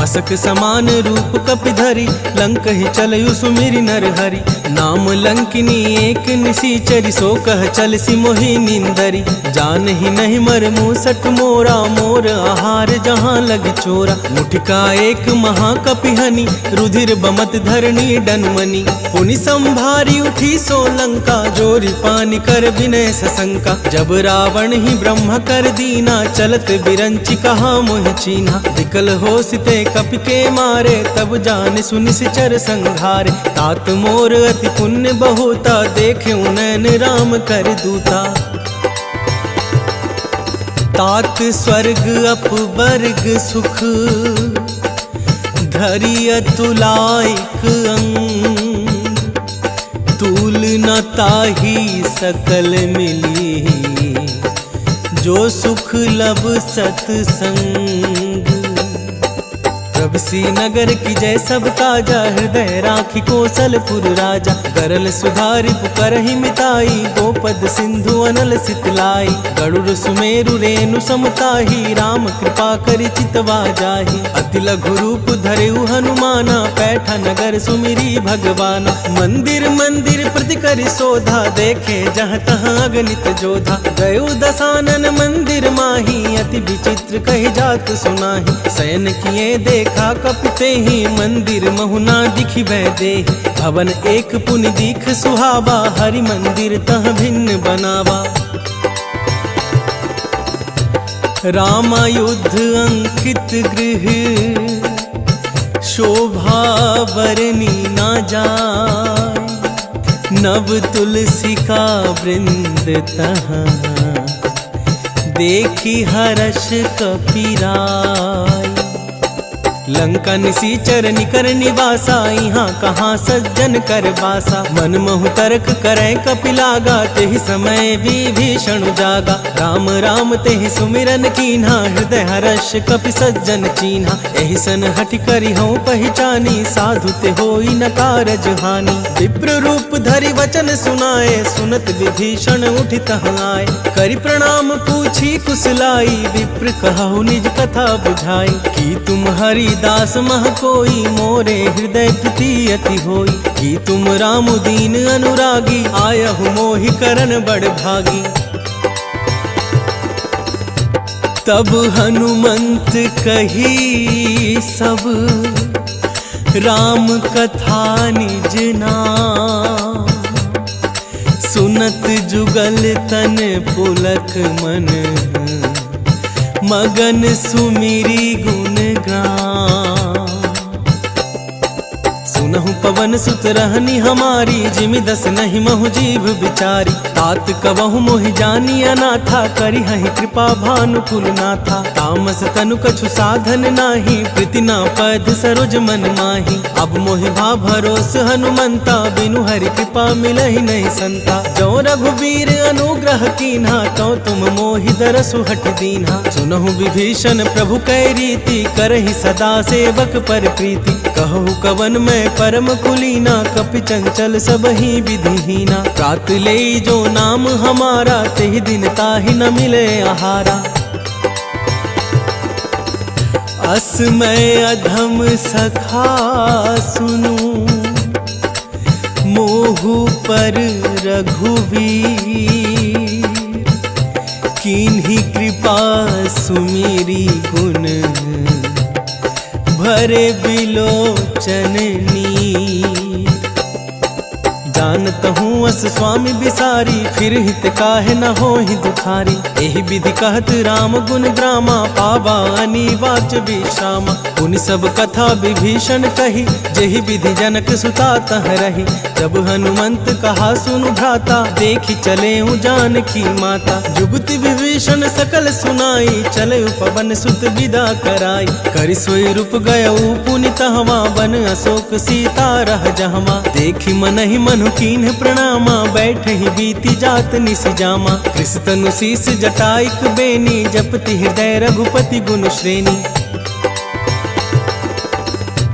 मसक समान रूप कपिधरी, लंक ही चलयु सुमिरि नर हरि। नाम लंकिनी एक निशिचरी, सो कह चल सी मोहि निंदरी। जान ही नहीं मर मूसट मोरा, मोर आहार जहाँ लग चोरा। मुठिका एक महाकपिहनि, रुधिर बमत धरणी डनमनी। पुनि संभारी उठी सो लंका, जोरी पानी कर विनय सशंका। जब रावण ही ब्रह्म कर दीना, चलत बिरंचि कहा मोहि चीन्हा। विकल हो सिते कपि के मारे, तब जान सुनि सिचर संघारे। तात मोर अति पुण्य बहुता, देखे नैन राम कर दूता। तात स्वर्ग अपवर्ग सुख, धरि अतुलाइक अंग। तूल न ताहि सकल मिली, जो सुख लब सतसंग। प्रभ श्रीनगर की जय सब काजा, हृदय राखी कौशलपुर राजा। गरल सुधारि पुकरहि मिताई, गोपद सिंधु अनल सितलाई। गरुड़ सुमेरु रेणु समताही, राम कृपा करि चितवा जाहि। अति लघु रूप धरेउ हनुमाना, पैठा नगर सुमिरी भगवाना। मंदिर मंदिर प्रति करि शोधा, देखे जहाँ तहाँ अगणित जोधा। गयो दसानन मंदिर माही, अति विचित्र कहि जात सुनाही। शयन किए देखा कपिते ही, मंदिर महुना दिखि वै देहि। भवन एक पुनि दीख सुहावा, हरि मंदिर तह भिन्न बनावा। रामायुध अंकित गृह, शोभा बरनी ना जाय। नव तुलसी का वृंद तहाँ, देखी हर्ष कपिराय। लंका निशिचर निकर निवासा, यहाँ कहाँ सज्जन कर बासा। मन महु तर्क करै कपिलागा, तेहि समय विभीषण जागा। राम राम तेहि सुमिरन कीन्हा, हृदय हर्ष कपि सज्जन चीन्हा। एहि सन हठि करि हऊँ पहचानी, साधु ते होई न कारज हानि। विप्र रूप धरि वचन सुनाए, सुनत विभीषण उठि तहाँ आए। करि प्रणाम पूछी कुशलाई, विप्र कहु निज कथा बुझाई। की तुम हरि दास मह कोई, मोरे हृदय प्रीति अति होई। कि तुम राम दीन अनुरागी, आयहु मोहि करन बड़ भागी। तब हनुमंत कही सब, राम कथा निज नाम। सुनत जुगल तन पुलक मन, मगन सुमिरी गुण गान। सुनहु पवन सुत रहनी हमारी, जिमि दस नहीं महु जीव बिचारी। तात कबहु मोहि जानी अनाथा, करि हहि कृपा भानुकुल नाथा। तामस तनु कछु साधन नाही, प्रीति ना पद सरोज मन माही। अब मोहि भा भरोस हनुमंता, बिनु हरि कृपा मिलहि नहीं संता। जो रघुवीर अनुग्रह कीन्हा, तो तुम मोहि दरसु हटि दीन्हा। सुनहु विभीषण प्रभु कै रीति, करहि सदा सेवक पर प्रीति। कहु कवन मैं परम कुलीना, कपि चंचल सबहि विधिहीना। प्रात ले जो नाम हमारा, तेहि दिन ताहि न मिले आहारा। असमय अधम सखा सुनु, मोहु पर रघुवीर। कीन्ही कृपा सुमिरी गुण, भरे बिलोचन नीर। जानत हूँ अस स्वामी बिसारी, फिर हित काहे न होहि दुखारी। एहि विधि कहत राम गुण ग्रामा, पावा अनिवाच विश्रामा। पुनि सब कथा विभीषण कही, जेहि विधि जनक सुता तह रही। जब हनुमंत कहा सुनु भ्राता, देखि चले जानकी माता। जुगति विभीषण सकल सुनाई, चले पवन सुत विदा कराई। करि सोई रूप गयऊ पुनि तहवा, बन अशोक सीता रह जहवा। देखि मनहि मनु कीन्ह प्रणामा, बैठ ही बीती जात निस जामा। कृष तनु शीस जटाइक बेनी, जपति हृदय रघुपति गुण श्रेणी।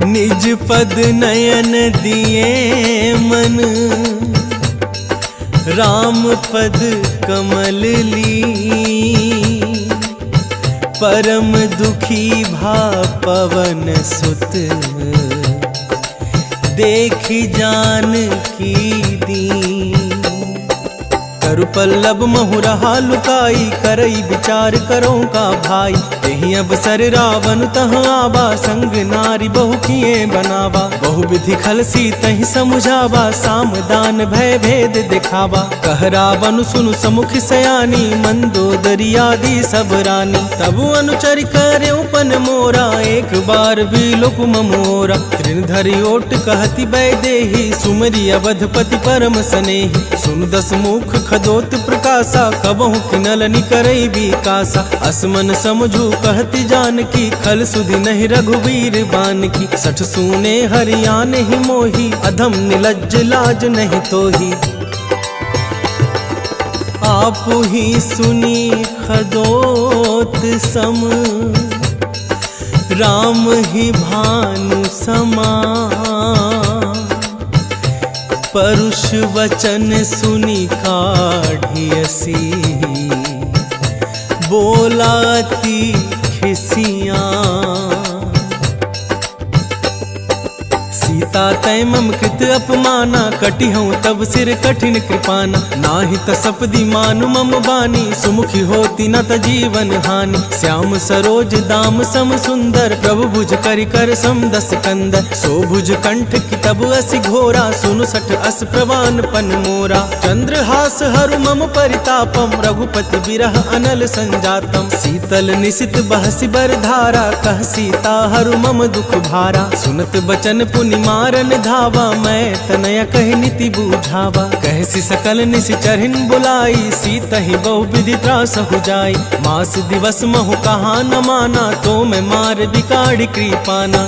निज पद नयन दिए मन, राम पद कमल ली। परम दुखी भा पवन सुत, देखी जानकी दीन। करु पल्लव महु रहा लुकाई, करई विचार करो का भाई। यही अवसर रावण तह आवा, संग नारी बहु किए बनावा। बहु विधि खलसी तहि समुझावा, साम दान भय भेद दिखावा। कह रावण सुनु समुख सयानी, मंदोदरी आदि सब रानी। तब अनुचर करे उपन मोरा, एक बार भी लोक मोरा। तृणधरि ओट कहति वैदेही, सुमरि अवधपति परम स्नेही। सुन दस मुख खदोत प्रकाशा, कबहु किनल निकरई विकासा। असमन समझू कहति जानकी, खल सुधि नहीं रघुवीर बानकी। सठ सूने हरियाण ही मोही, अधम निलज्ज लाज नहीं तोही। आप ही सुनी खदोत सम, राम ही भानु समान। परुष वचन सुनी काढ़ियसी, बोलाती खिसियाँ। सीता तय मम कृत अपमाना, कटि हूँ तब सिर कठिन कृपाना। नाही तसपदी मानु मम बानी, सुमुखी होती न त जीवन हानि। श्याम सरोज दाम सम सुंदर, प्रभु भुज करि कर सम दस कंदर। सो भुज कंठ की तब असि घोरा, सुनु सठ अस प्रवान पन मोरा। चंद्रहास हरु मम परितापम, रघुपति बिरह अनल संजातम। शीतल निशित बहसि बर धारा, कह सीता हरु मम दुख भारा। सुनत बचन पुनि मारन धावा, मैं तनया कहि नीति बूझावा। कहसी सकल निशिचरहिन बुलाई, सीतहि बहु विधि त्रास हो जाई। मास दिवस महु कहा न माना, तो मैं मार बिगाड़ कृपाना।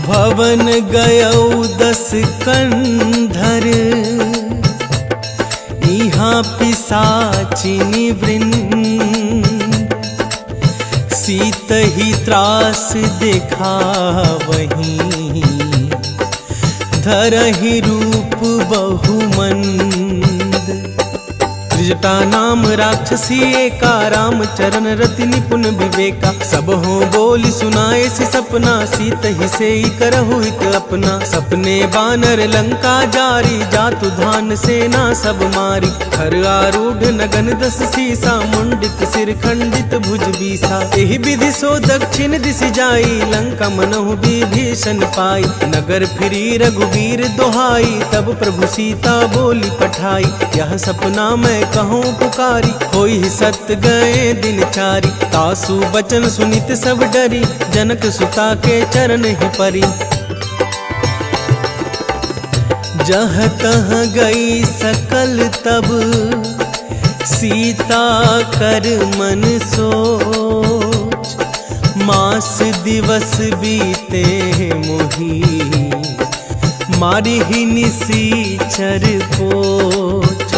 भवन गयौ दस कंधर, इहाँ पिशाचिनी वृंद। सीत ही त्रास दिखावहीं, धरहि रूप बहुमंद। त्रिजटा नाम राक्षसी एका, राम चरण रति निपुण विवेका। सब हो बोली सुनाए सी सपना, सीत ही से ही करहु हित अपना। सपने बानर लंका जारी, जातु धान सेना सब मारी। खर आरूढ़ नगन दस सीसा, मुंडित सिर खंडित भुज बीसा। एहि विधि सो दक्षिण दिशि जाई, लंका मनहु विभीषण पाई। नगर फिरी रघुवीर दोहाई, तब प्रभु सीता बोली पठाई। यह सपना मैं कहूँ पुकारी, होई ही सत्य गए दिन चारी। तासु बचन सुनित सब डरी, जनक सुता के चरण ही परी। जह तह गई सकल तब, सीता कर मन सोच। मास दिवस बीते मोही, मारी ही निसीचर पोच।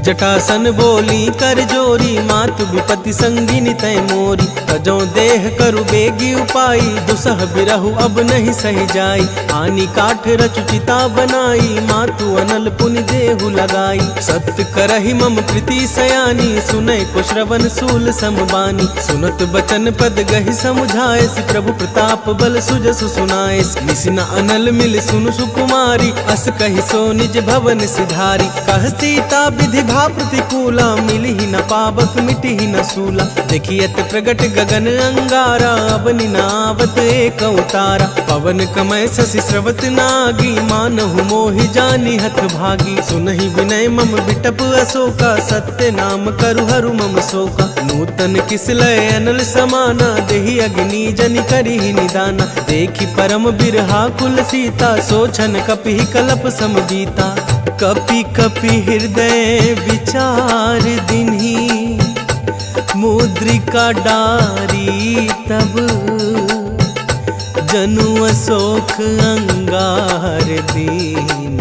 जटासन बोली कर जोरी, मातु विपति संगिनी तय मोरी। तजो देह करु बेगी उपाई, दुसह बिरहु अब नहीं सही जाई। आनी काठ रचु चिता बनाई, मातु अनल पुनि देहु लगाई। सत्य करहि मम प्रीति सयानी, सुनय को श्रवण सूल समबानी। सुनत बचन पद गहि समुझाए, प्रभु प्रताप बल सुजसु सुनाए। निसिना अनल मिल सुनु सुकुमारी, अस कहि सो निज भवन सिधारी। कह सीता विधि भा प्रतिकूला, मिली ही न पावक मिटी ही न सूला। देखियत प्रगट गगन अंगारा, अब निनावत एक अवतारा। पवन कमय शशि स्रवत नागी, मानहु मोहि जानी हत भागी। सुनहि विनय मम बिटप अशोका, सत्य नाम करु हरु मम शोका। नूतन किसलय अनल समाना, देहि अग्नि जनि करिहि निदाना। देखि परम बिरहा कुल सीता, सोचन कपिहि कलप सम बीता। कपि कपि हृदय विचार दिन्ही, मुद्रिका डारी तब। जनु अशोक अंगार दीन,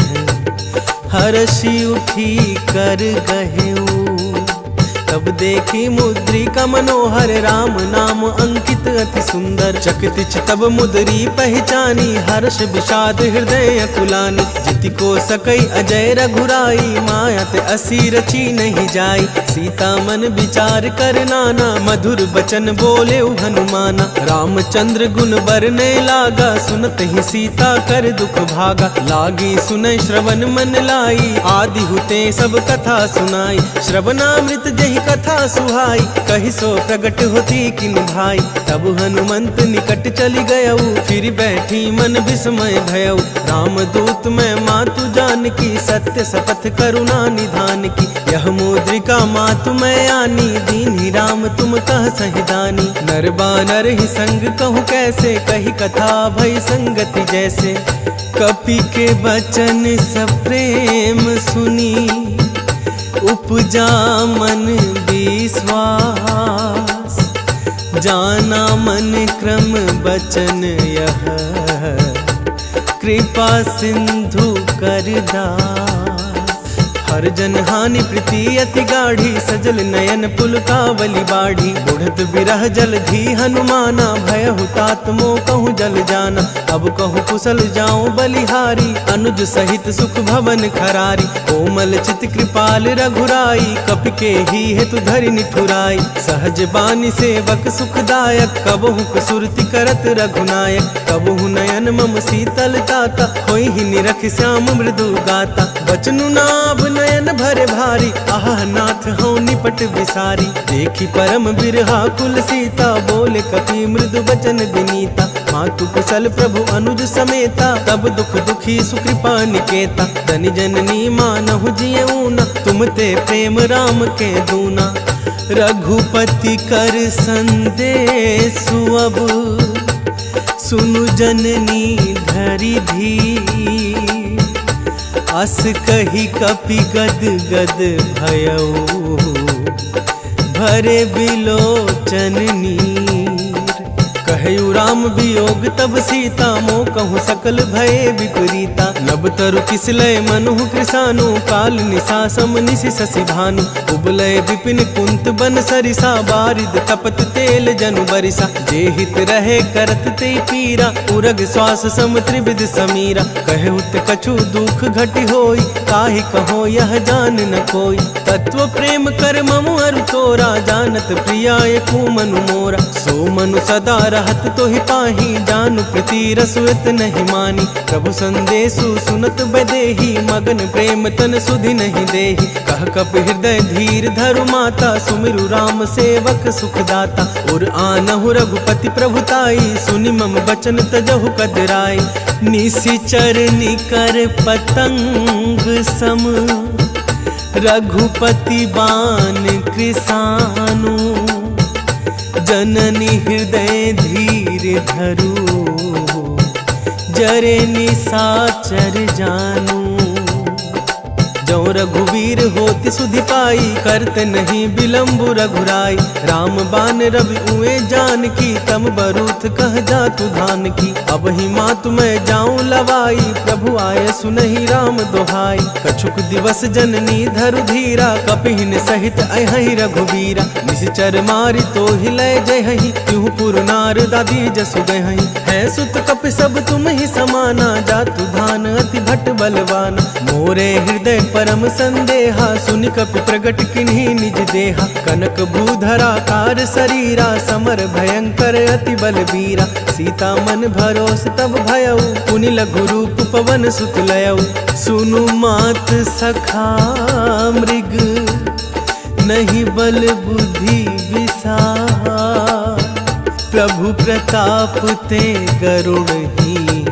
हर्षि उठी कर गहेऊ। तब देखी मुद्रिका मनोहर, राम नाम अंकित अति सुंदर। चकित तब मुद्री पहचानी, हर्ष विषाद हृदय अकुलानी। जिति को सकई अजय रघुराई, माया ते असी रची नहीं जाई। सीता मन विचार कर नाना, मधुर बचन बोले हनुमाना। रामचंद्र गुण बरने लागा, सुनत ही सीता कर दुख भागा। लागी सुनै श्रवण मन लाई, आदि हुते सब कथा सुनाई। श्रवणामृत जहि कथा सुहाई, कहि सो प्रगट होती किन भाई। तब हनुमंत निकट चली गयऊ, फिर बैठी मन विस्मय भयऊ। रामदूत मैं मातु जानकी, सत्य शपथ करुणा निधान की। यह मुद्रिका मातु मैं आनी, दीन्ही राम तुम कह सहिदानी। नर बानर ही संग कहूँ कैसे, कही कथा भई संगति जैसे। कपि के वचन सप्रेम सुनी, उपजा मन विश्वास। जाना मन क्रम बचन यह, कृपा सिंधु कर दास। हर जन हानि प्रीति अति गाढ़ी, सजल नयन पुलकावली बाढ़ी। बुढ़त बिरह जल धी हनुमाना, भयहु तात मोह कहूँ जल जाना। अब कहूँ कुशल जाऊं बलिहारी, अनुज सहित सुख भवन खरारी। कोमल चित कृपाल रघुराई, कपि के ही हेतु धरि निठुराई। सहज बानी सेवक सुखदायक, कबहु सुरति करत रघुनायक। कबहु नयन मम शीतल ताता, होई ही निरख श्याम मृदु गाता। बचनु नाभ नयन भरे भारी, आह नाथ हूँ निपट विसारी। देखी परम बिरहा कुल सीता, बोले कपि मृदु बचन विनीता। मातु कुशल प्रभु अनुज समेता, तब दुख दुखी सुकृपा निकेता। धनि जननी मानहु जियऊना, तुम ते प्रेम राम के दूना। रघुपति कर संदेशु अब, सुनु जननी धरि धीर। अस कही कपि गद गद भयऊ, भरे बिलोचन नीर। कहयु राम वियोग तब सीता, मोह कहूँ सकल भये विपरीता। नभ तरु किसलय मनुः कृसानु, काल निशा सम निशि शशि भानु। उबलय विपिन कुंत बन सरिसा, बारिद तपत तेल जनु बरिसा। जे हित रहे करत ते पीरा, उरग श्वास सम त्रिविध समीरा। कहु त कछु दुख घटि होई, काहि कहो यह जान न कोई। तत्व प्रेम कर ममु अरु तोरा, जानत प्रियाय को मनु मोरा। सो मनु सदा रहत तो ही पाही, जानु प्रीति रसुत नहीं मानी। प्रभु संदेशु सुनत बदेही, मगन प्रेम तन सुधि नहीं देही। कह कप हृदय धीर धरु माता, सुमिरु राम सेवक सुखदाता। और आनहु रघुपति प्रभुताई, सुनि मम बचन तजहु कदराई। निशिचर निकर पतंग सम, रघुपति बान कृसानु। जननी हृदय धीर धरु, जरे निशाचर जानू। जो रघुवीर होति सुधि पाई, करत नहीं विलम्बु रघुराई। राम बान रवि उए जान की, तम बरूथ कह जातु धान की। अब ही मातु मैं जाऊं लवाई, प्रभु आए सुनहि राम दोहाई। कछुक दिवस जननी धरु धीरा, कपिहिन सहित अहि रघुवीरा। निश्चर मारी तो ही लय जयहि, त्यों पुर नार दादी जसु गयहि। है सुत कपि सब तुम ही समाना, जातु धान अति भट बलवाना। मोरे हृदय परम संदेहा, सुनि कपि प्रगट किन्हीं निज देहा। कनक भूधरा कार शरीरा, समर भयंकर अति बलबीरा। सीता मन भरोस तब भयऊ, पुनि लघु रूप पवन सुत लयऊ। सुनु मात सखा मृग, नहीं बल बुद्धि विसार। प्रभु प्रताप ते गरुड़ ही,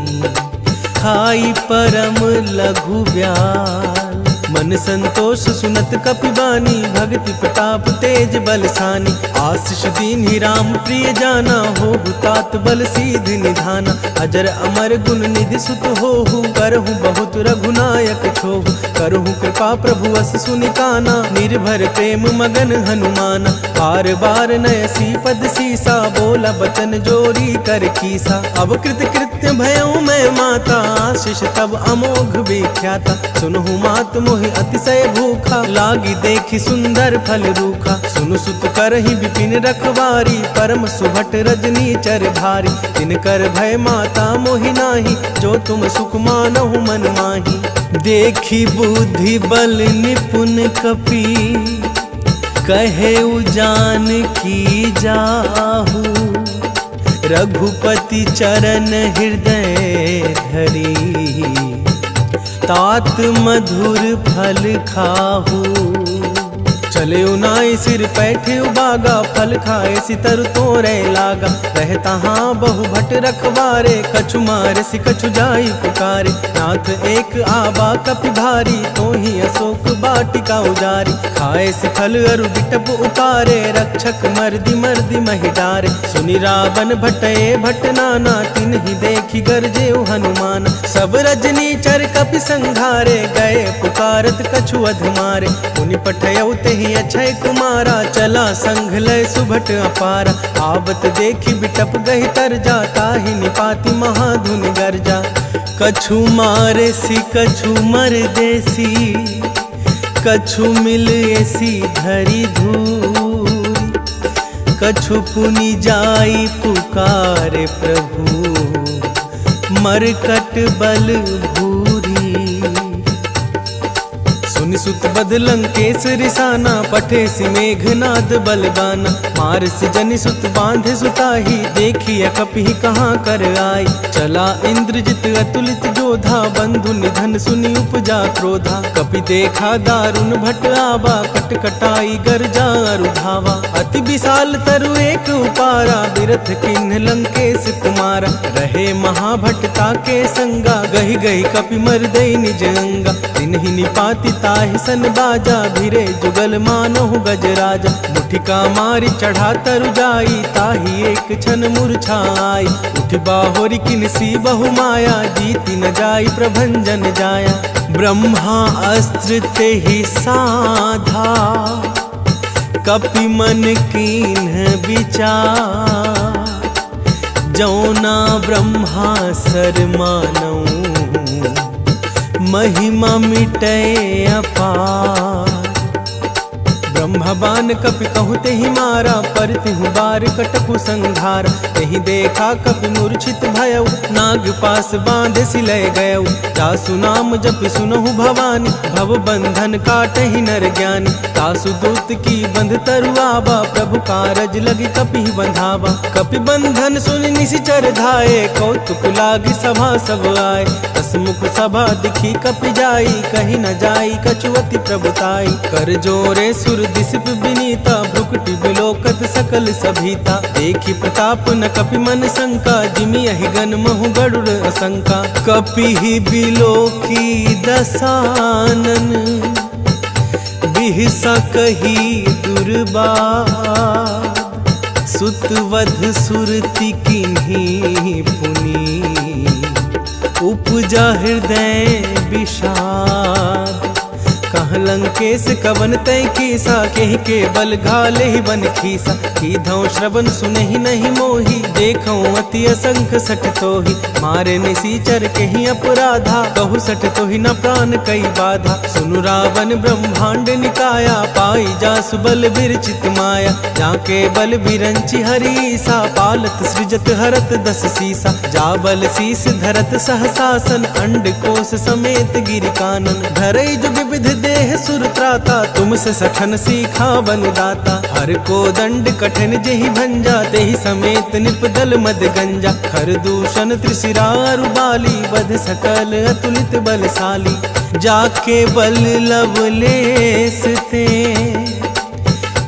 खाई परम लघु ब्याल। मन संतोष सुनत कपिबानी, भक्ति प्रताप तेज बलसानी। आशीष दीन ही राम प्रिय जाना, हो तात बल सीध निधाना। अजर अमर गुण निधि सुत होहु, करहु बहुत रघुनायक छोहु। करहु कृपा प्रभु अस सुनिकाना, निर्भर प्रेम मगन हनुमाना। बार बार नयसी पद सीसा, बोला बचन जोरी कर कीसा। अब कृत कृत्य भयऊ मैं माता, आशीष तब अमोघ विख्याता। सुनहु मात मोहि मोहि अतिशय भूखा, लागी देखी सुंदर फल रूखा। सुनु सुत करहि विपिन रखवारी, परम सुभट रजनी चर भारी। तिनकर भय माता मोहि नाही, जो तुम सुख मानहु मन माही। देखी बुद्धि बल निपुण कपि, कहे उजान की जाहू। रघुपति चरण हृदय धरी, तात मधुर फल खाहू। चले उनाई सिर पैठे उबागा, फल खाए सितर तोरे लागा। रहता हाँ बहु भट रखवारे, कछु मारे सि कछु जाई पुकारे। नाथ एक आबा कपि भारी, तो ही अशोक बाटिका उजारी। खाए सि फल अरु बिटप उतारे, रक्षक मर्दी मर्दी महि डारे। सुनि रावण भटए भट नाना, तिन्हि देखी गरजे हनुमान। सब रजनी चर कपि संघारे, गए पुकारत कछु अध मारे। पुनि पठयउ तेहि अक्षय कुमारा, चला संघ लय सुभट अपारा। आवत देखी बिटप गहि तर जा, ताहि निपाति महाधुनि गर्जा। कछु मारे सी कछु मर देसी, कछु मिल ऐसी धरी धूरी। कछु पुनि जाई पुकारे प्रभु, मरकट बल भूरी। सुनि सुत बद लंकेश रिसाना, पठे सि मेघनाद बलबाना। मार सि जनि सुत बांधे सुताही, देखी कपिहि कहाँ कर आई। चला इंद्रजित अतुलित जोधा, बंधु निधन सुनि उपजा क्रोधा। कपि देखा दारुण भट आबा, कटकटाई गर्जा अरु धावा। अति विशाल तरु एक उपारा, बिरथ किन्ह लंकेश कुमारा। रहे महाभट ताके संगा, गहि गहि कपि मर्दई निज अंगा। तिन्हि निपाति ताहि सन बाजा, भिरे जुगल मानहु गजराजा। मुठिका मारी चढ़ा तरु जाई, ताहि एक क्षण मूर्छाई। उठि बाहोरी किनसी बहु माया, जीति न जाई प्रभंजन जाया। ब्रह्मा अस्त्र तेहि साधा, कपि मन कीन्ह विचार। जौना ब्रह्मा सर मानऊ, महिमा मिटे अपार। ब्रह्मबान कपि कहु तेहि मारा, परतिहु बार कटकु संघार। तेहि देखा कपि मूर्छित भयउ, नाग पास बांधे सिलय गयउ। जासु नाम जप सुनहु भवानी, भव बंधन काटहि नर ज्ञानी। तासु दूत की बंध तरु आबा, प्रभु कारज लगी कपि बंधावा। कपि बंधन सुनि निशिचर धाये, कौतुक लागी सभा सब आए। हसमुख सभा दिखी कपि जाई, कहीं न जाई कछुअति प्रभुताई। कर जोरे सुर दिसिप विनीता, भ्रुकुटि बिलोकत सकल सभीता। देखी प्रताप न कपि मन शंका, जिमि यहि गन महु गरुड़ असंका। कपि ही बिलोकी दसानन, बिहसा कही दुर्बाद। सुतवध सुरति किन्ही पुनी, उपजा हृदय विषाद। कह लंकेश कवन तय कीसा, केहि के बल घाले ही बन खीसा। कीधौ श्रवण सुनहि नहीं मोही, देखौ अति असंख सठ तोहि। मारे निसीचर केहि अपराधा, कहु सठ तोहि न प्राण कई बाधा। सुनु रावण ब्रह्मांड निकाया, पाई जासु बल विरचित माया। जाके बल बिरंचि हरीसा, पालत सृजत हरत दस सीसा। जा बल शीस धरत सहसासन, अंड कोश समेत गिरि कानन। धरई जुग विविध देह सुर त्राता, तुमसे सठन सीखा बनुदाता। हर को दंड कठिन जेहि भंजा, तेहि समेत निपदल मद गंजा। खर दूषण त्रिशिरारु बाली, बध सकल अतुलित बलशाली। जाके बल लवलेस ते,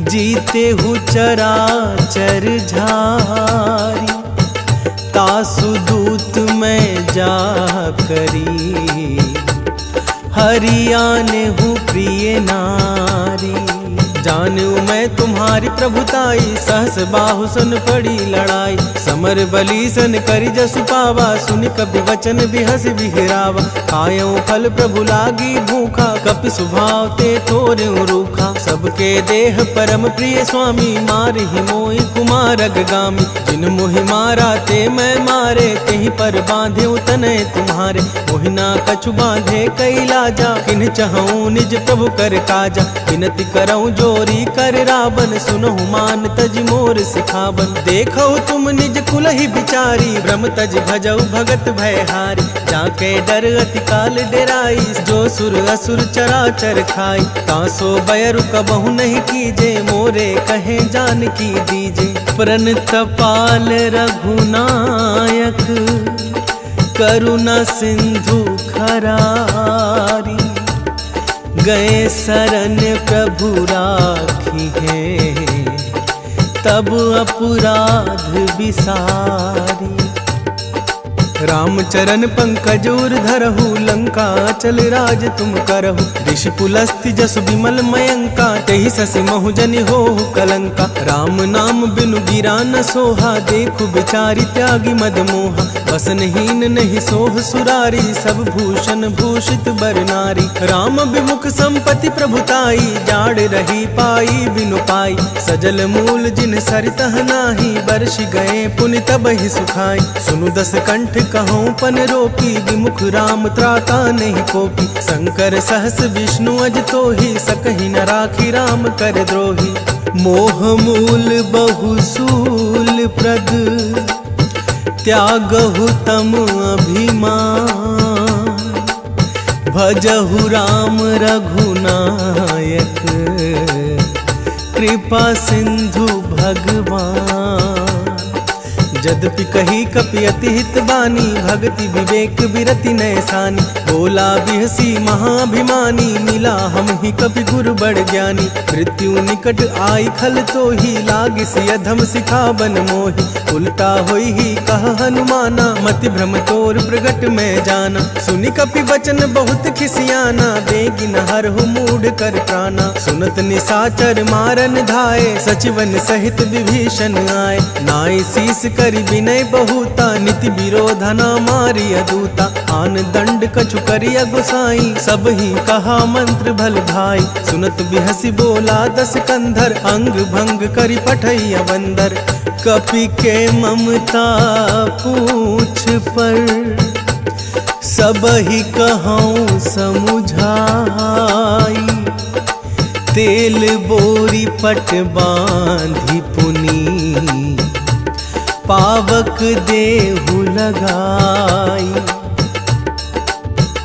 जीते हु चराचर झारी। तासु दूत मैं जा करी, हरियाने हूँ प्रिय नारी। जानू मैं तुम्हारी प्रभुताई, सहस बाहु सुन पड़ी लड़ाई। समर बलि सन करि जसु पावा, सुनि कपि वचन बिहस बिहरावा। खायौ फल प्रभु लागी भूखा, कपि स्वभाव ते थोरहु रूखा। सबके देह परम प्रिय स्वामी, मारहि मोहि कुमार अगगामी। जिन मोहि मारा ते मैं मारे, कहीं पर बांधे उतने तुम्हारे। मोहिना कछु बांधे कई लाजा, किन चहूँ निज प्रभु कर काजा। विनती करऊँ जोरी कर रावण, सुनहु मान तज मोर सिखावन। देखो तुम निज कुल ही बिचारी, ब्रह्म तज भजऊ भगत भयहारी। जाके डर अति काल डेराई, जो सुर असुर चराचर खाई। तासो बैरु कबहु नहीं कीजे, मोरे कहे जान की दीजे। प्रणतपाल रघुनायक, करुणा सिंधु खरारी। गए शरण प्रभु राखी है, तब अपराध विसारी। रामचरण पंकज उर धरहु, लंका चल राज तुम करहु। ऋषि पुलस्ति जसु विमल मयंका, तेहि ससि महु जनि होहु कलंका। राम नाम बिनु गिरा न सोहा, देखु बिचारी त्यागी मद मोहा। वसनहीन नहीं सोह सुरारी, सब भूषण भूषित बर नारी। राम विमुख संपत्ति प्रभुताई, जाड़ रही पाई बिनु पाई। सजल मूल जिन सरितह नाही, बरसि गए पुनि तबहि सुखाई। सुनु दस कंठ कहूँ पन रोकी, विमुख राम त्राता नहीं कोपी। शंकर सहस विष्णु अज तोहि, सकहि न राखी राम कर द्रोही। मोह मूल बहुसूल प्रद, त्यागहु तम अभिमान। भजहु राम रघुनायक, कृपा सिंधु भगवान। यद्यपि कही कपि अति हित बानी, भक्ति विवेक विरति नैसानी। बोला बिहसी महाभिमानी, मिला हम ही कपि गुरु बड़ ज्ञानी। मृत्यु निकट आई खल तो ही, लाग सिय अधम सिखावन मोहि। उल्टा होई ही कह हनुमाना, मति भ्रम तोर प्रगट में जाना। सुनि कपि वचन बहुत खिसियाना, बेगिन हरहु मूढ़ कर प्राणा। सुनत निशाचर मारन धाये, सचिवन सहित विभीषण आए। नाई शीस करि विनय बहुता, नीति विरोधा न मारी अदूता। आन दंड कछु करिया गुसाई, सब ही कहा मंत्र भल भाई। सुनत बिहसी बोला दस कंधर, अंग भंग करि पठैया बंदर। कपि के ममता पूछ पर, सब ही कहूँ समुझाई। तेल बोरी पट बांधी पुनी, पावक देहु लगाई।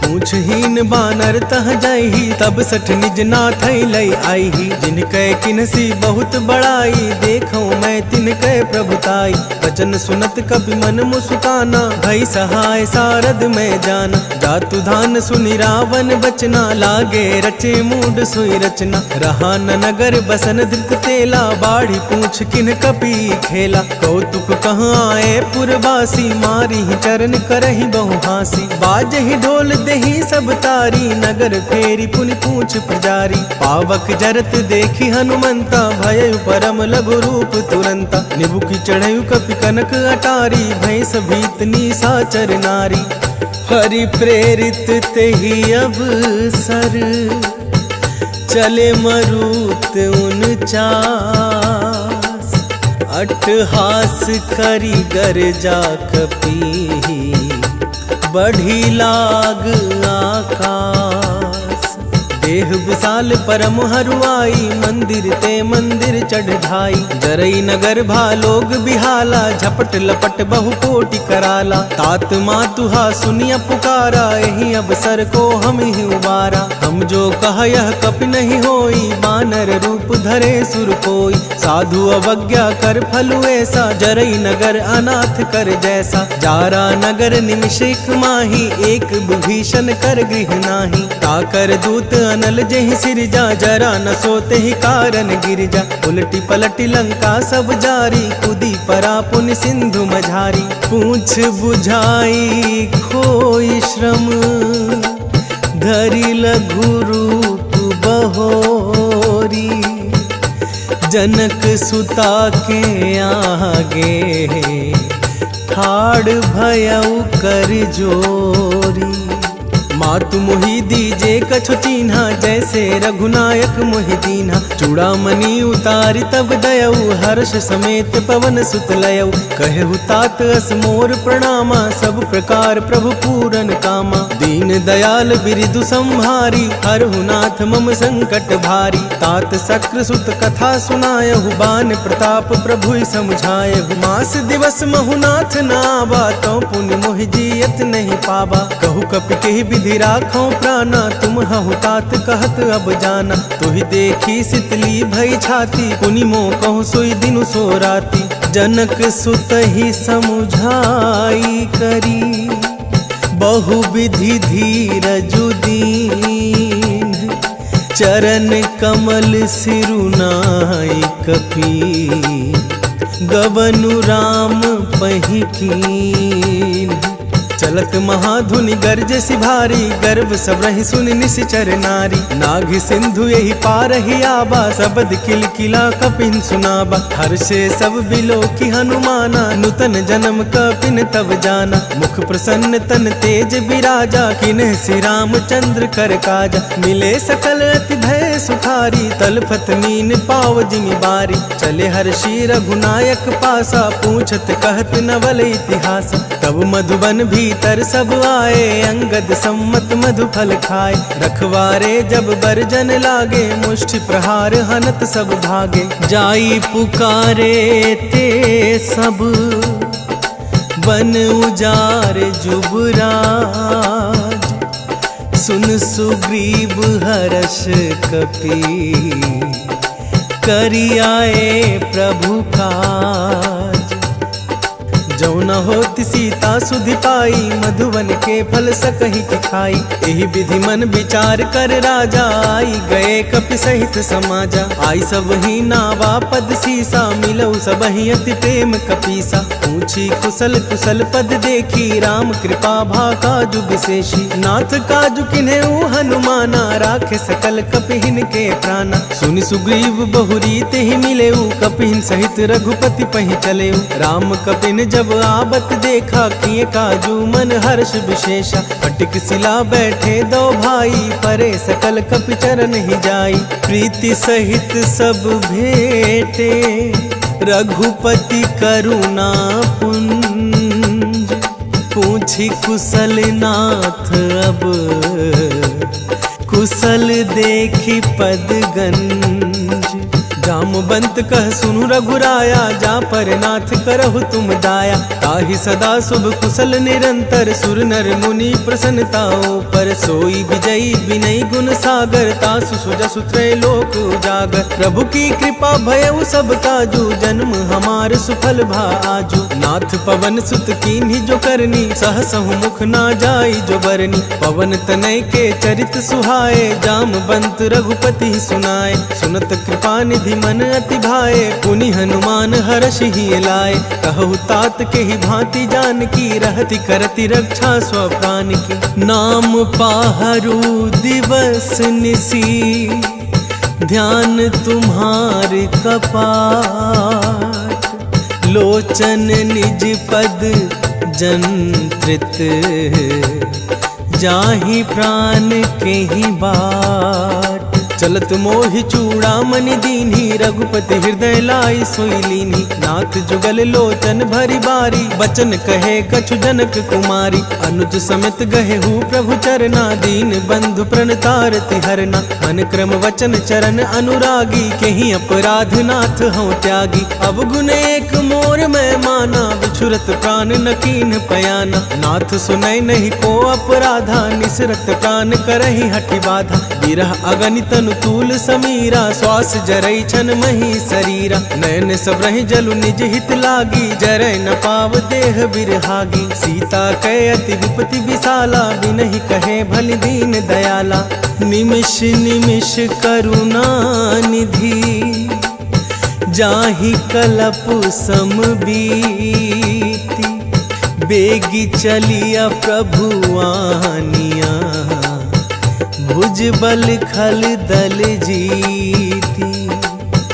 पूछहीन बानर तह जाही, तब सठ निज नाथ लई आईही। जिनकै किनसी बहुत बड़ाई, देखो मैं तिनकै प्रभुताई। वचन सुनत कपि मन मुस्काना, भई सहाय सारद में जाना। जातु धान सुनि रावण बचना, लागे रचे मूड सोई रचना। रहा न नगर बसन धृत तेला, बाढ़ी पूछ किन कपि खेला। कौतुक कहाँ आए पुरवासी, मारी चरण करहि बहु हासी। बाजहि ढोल देहि सब तारी, नगर फेरी पुनि पूछ पुजारी। पावक जरत देखी हनुमंता, भयउ परम लघु रूप तुरंता। निबुकि चढ़यु कपि कनक अटारी, भैंस भीतनी साचर नारी। हरि प्रेरित तेहि अवसर, चले मरुत 49। अट्टहास करि गरजा कपि, बढ़ी लाग आकाश। देह विशाल परम हरुआई, मंदिर ते मंदिर चढ़ ढाई। जरई नगर भालोग बिहाला, झपट लपट बहु कोटि कराला। तात मातुहा सुनिया पुकारा, यही अवसर को हम ही उबारा। हम जो कह यह कपि नहीं होई, बानर रूप धरे सुर कोई। साधु अवज्ञा कर फलु ऐसा, जरई नगर अनाथ कर जैसा। जारा नगर निमिषिक माही, एक विभीषण कर गृह नाही। ताकर दूत अनल जेहि सिरजा, जरा न सोते ही कारण गिरजा। उलटी पलटी लंका सब जारी, कूदी परा पुनि सिंधु मझारी। पूछ बुझाई खोई श्रम, धरि लघु रूप बहोरी। जनक सुता के आगे, ठाड़ भयउ कर जोरी। मातु मोहि दीजे कछु चीन्हा, जैसे रघुनायक मोहि दीन्हा। चूड़ामणि उतारि तब दयऊ, हर्ष समेत पवन सुत लयऊ। कहु तात अस मोर प्रणामा, सब प्रकार प्रभु पूरन कामा। दीन दयाल बिरिदु संहारी, हरहु नाथ मम संकट भारी। तात शक्र सुत कथा सुनायहु, बान प्रताप प्रभु समझायहु। मास दिवस महु नाथ नावा, तो पुण्य मोहि जियत नहीं पावा। कहु कपि केहि विधि राखो प्राणा, तुम हहु तात कहत अब जाना। तुहि देखी सितली भई छाती, पुनि मो कहु सोई दिनु सो राती। जनक सुत ही समुझाई करी, बहु विधि धीरजु दीन। चरण कमल सिरुनाई कपि, गवनु राम पहि कीन। चलत महाधुनि गर्ज सिभारी, गर्भ सब रहि सुनि निश्चर नारी। नाघ सिंधु यही पारहि आबा, सबद किलकिला कपिन सुनाबा। हर्षे सब बिलो की हनुमाना, नूतन जन्म कपिन तब जाना। मुख प्रसन्न तन तेज बिराजा, किन्ह श्री रामचंद्र कर काजा। मिले सकल अति भय सुखारी, तलफत मीन पाव जिमि बारी। चले हर्षि रघुनायक पासा, पूछत कहत नवल इतिहास। तब मधुबन भीतर सब आए, अंगद सम्मत मधु फल खाए। रखवारे जब बरजन लागे, मुष्टि प्रहार हनत सब भागे। जाई पुकारे ते सब, बन उजार जुबराज। सुन सुग्रीव हर्ष कपि, करि आए प्रभु काज। जो न होति सीता सुधि पाई, मधुवन के फल सकहि खाई। एहि विधि मन विचार कर राजा, आई गए कपि सहित समाजा। आई सब ही नावा पद सीसा, मिलऊ सब ही अति प्रेम कपीसा। पूछी कुशल कुशल पद देखी, राम कृपा भा काजु विशेषी। नाथ काजु किन्हेउ हनुमाना, राखे सकल कपिहिन के प्राणा। सुनि सुग्रीव बहुरीत ही मिलेऊ, कपिहिन सहित रघुपति पहि चलेऊ। राम कपिन जब आबत देखा, किए काजू मन हर्ष विशेषा। फटिक सिला बैठे दो भाई, परे सकल कपि चरण ही जाई। प्रीति सहित सब भेटे, रघुपति करुणा पुंज। पूछी कुशल नाथ अब, कुशल देखी पद गंज। जामवंत कह सुनु रघुराया, जा पर नाथ करहु तुम दाया। ताहि सदा शुभ कुशल निरंतर, सुर नर मुनि प्रसन्नताओ पर। सोई विजयी विनय गुण सागर, तासु सुजसु त्रैलोक उजागर। प्रभु की कृपा भयउ सब काजू, जन्म हमार सुफल भा आजू। नाथ पवन सुत कीन्ही जो करनी, सहसहु मुख ना जाई जो बरनी। पवन तनय के चरित सुहाए, जामवंत रघुपति सुनाए। सुनत कृपा निधि मन अति भाए, पुनि हनुमान हर्ष ही लाए। कहु तात के ही भांति जानकी, रहति करति रक्षा स्वप्राण की। नाम पाहरु दिवस निसी, ध्यान तुम्हार कपाट। लोचन निज पद जंत्रित, जाहि प्राण के ही बाट। चलत मोहि चूड़ामणि दीन्ही, रघुपति हृदय लाई सोई लीन्ही। नाथ जुगल लोचन भरी बारी, बचन कहे कछु जनक कुमारी। अनुज समेत गहेहु प्रभु चरना, दीन बंधु प्रणतारति हरना। मन क्रम वचन चरण अनुरागी, केहि अपराध नाथ हूँ त्यागी। अवगुण एक मोर मैं माना, बिछुरत प्राण न कीन्ह पयाना। नाथ सुनय नहीं को अपराधा, निसरत प्राण करहि हठि बाधा। बिरह अगणित अनुकूल समीरा, श्वास जरई छन मही शरीरा। नयन सब रहि जलु निज हित लागी, जरय न पाव देह बिरहागी। सीता कै अति विपति विशाला, बिनहि कहे भलि दीन दयाला। निमिष निमिष करुणा निधि, जाहि कलप सम बीती। बेगी चलिया प्रभु आनिया, भुज बल खल दल जीती।